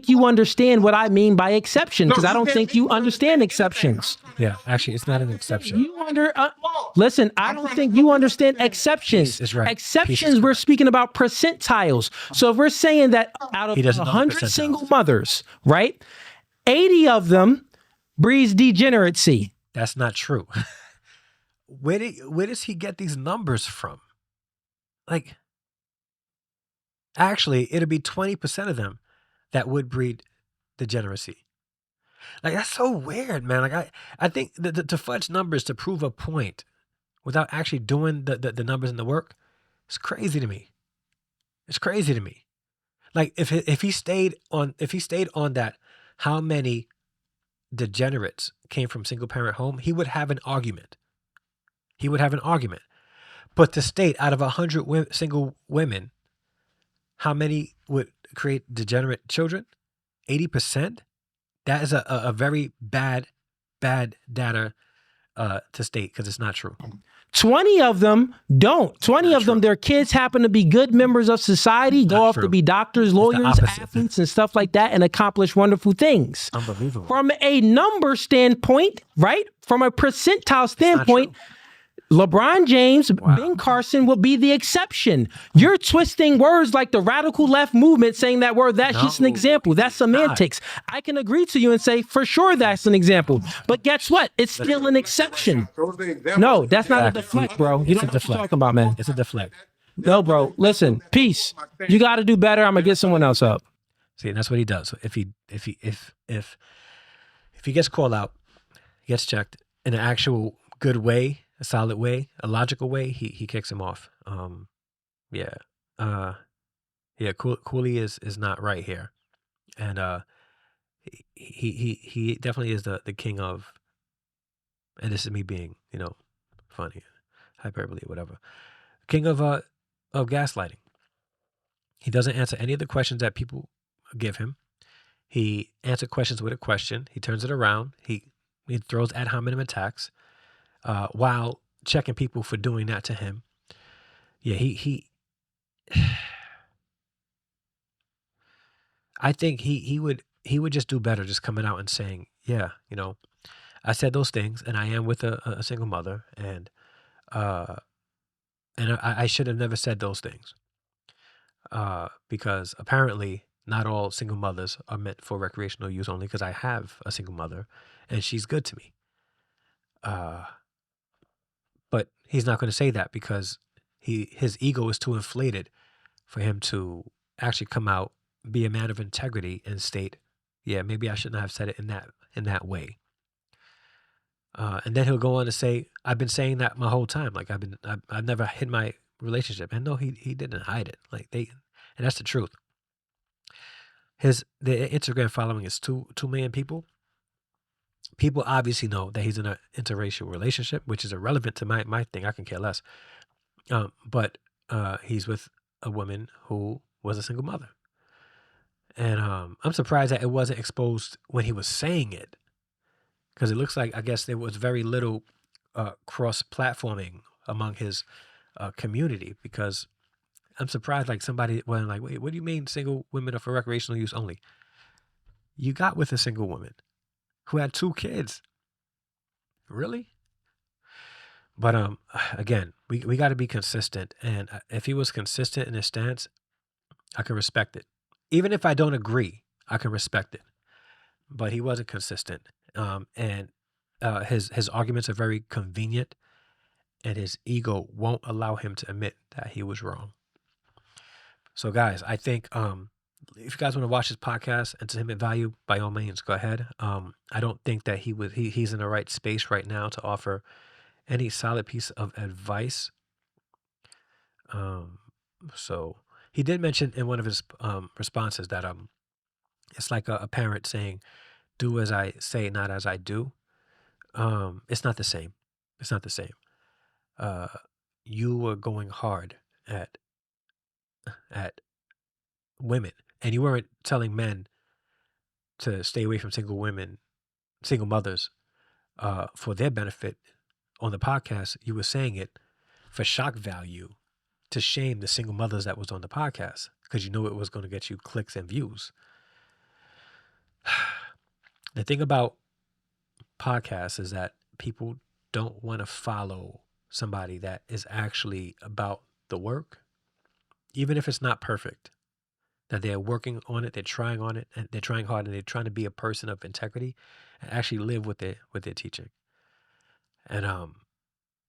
You understand what I mean by exception, because I don't think you understand exceptions. Yeah, actually, it's not an exception. Listen, I don't think you understand exceptions. Is right. Exceptions, we're speaking about percentiles. So if we're saying that out of 100 single mothers, right, 80 of them breeds degeneracy. That's not true. Where does he get these numbers from? Like, actually, it'll be 20% of them that would breed degeneracy. Like, that's so weird, man. Like, I think to fudge numbers to prove a point without actually doing the numbers and the work, it's crazy to me. It's crazy to me. Like, if he stayed on that, how many degenerates came from single parent home, he would have an argument. But to state out of 100 single women, how many would create degenerate children? 80%? That is a very bad data to state, because it's not true. 20 of them don't. 20 of them, their kids happen to be good members of society, go off to be doctors, lawyers, athletes, and stuff like that, and accomplish wonderful things. Unbelievable. From a number standpoint, right? From a percentile standpoint, LeBron James, Ben Carson will be the exception. You're twisting words like the radical left movement, saying that word. That's just an example. That's semantics. I can agree to you and say, for sure, that's an example. But guess what? It's still an exception. No, that's not a deflect, bro. You don't know what you're talking about, man. It's a deflect. No, bro. Listen, peace. You got to do better. I'm going to get someone else up. See, and that's what he does. If he gets called out, he gets checked in an actual good way, a solid way, a logical way, he kicks him off. Cooley is not right here, and he definitely is the king of, and this is me being funny, hyperbole, whatever, king of gaslighting. He doesn't answer any of the questions that people give him. He answers questions with a question. He turns it around. He throws ad hominem attacks. While checking people for doing that to him. Yeah, he I think he would just do better just coming out and saying, yeah, I said those things, and I am with a single mother, and I should have never said those things. Because apparently not all single mothers are meant for recreational use only, because I have a single mother and she's good to me. But he's not going to say that, because his ego is too inflated for him to actually come out, be a man of integrity, and state, yeah, maybe I shouldn't have said it in that way. And then he'll go on to say, I've been saying that my whole time. Like, I've never hid my relationship. And no, he didn't hide it. And that's the truth. The Instagram following is 2 million people. People obviously know that he's in an interracial relationship, which is irrelevant to my thing. I can care less. But he's with a woman who was a single mother. And I'm surprised that it wasn't exposed when he was saying it, because it looks like, I guess, there was very little cross-platforming among his community, because I'm surprised, like, somebody wasn't like, wait, what do you mean single women are for recreational use only? You got with a single woman who had 2 kids. Really? But again, we got to be consistent. And if he was consistent in his stance, I can respect it. Even if I don't agree, I can respect it. But he wasn't consistent. And his arguments are very convenient, and his ego won't allow him to admit that he was wrong. So guys, I think if you guys want to watch his podcast and to him at value, by all means, go ahead. I don't think that he's in the right space right now to offer any solid piece of advice. So he did mention in one of his responses that it's like a parent saying, "Do as I say, not as I do." It's not the same. It's not the same. You were going hard at women, and you weren't telling men to stay away from single mothers, for their benefit. On the podcast, you were saying it for shock value, to shame the single mothers that was on the podcast, because you knew it was going to get you clicks and views. The thing about podcasts is that people don't want to follow somebody that is actually about the work, even if it's not perfect, that they're working on it, they're trying on it, and they're trying hard, and they're trying to be a person of integrity and actually live with their teaching. And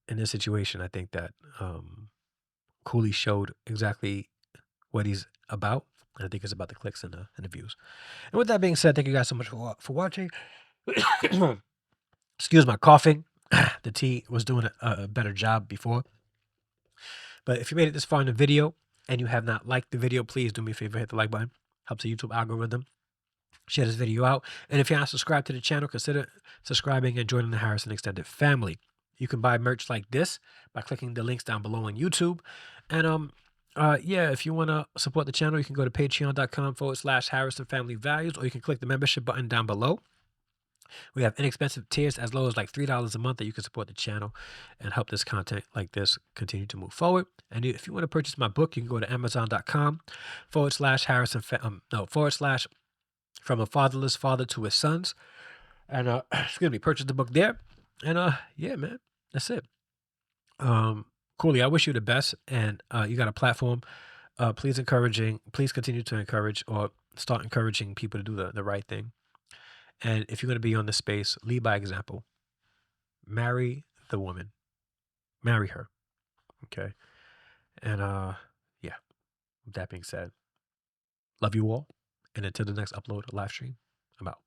in this situation, I think that Cooley showed exactly what he's about. And I think it's about the clicks and the views. And with that being said, thank you guys so much for watching. Excuse my coughing. The tea was doing a better job before. But if you made it this far in the video and you have not liked the video, please do me a favor, hit the like button. Helps the YouTube algorithm. Share this video out. And if you're not subscribed to the channel, consider subscribing and joining the Harrison Extended family. You can buy merch like this by clicking the links down below on YouTube. And yeah, if you want to support the channel, you can go to patreon.com/Harrison Family Values, or you can click the membership button down below. We have inexpensive tiers as low as like $3 a month that you can support the channel and help this content like this continue to move forward. And if you want to purchase my book, you can go to amazon.com/Harrison, From a Fatherless Father to His Sons. And excuse me, purchase the book there. And yeah, man, that's it. Cooley, I wish you the best. And you got a platform. Please continue to encourage, or start encouraging people to do the right thing. And if you're going to be on the space, lead by example. Marry the woman. Marry her. Okay. And yeah, with that being said, love you all. And until the next upload or live stream, I'm out.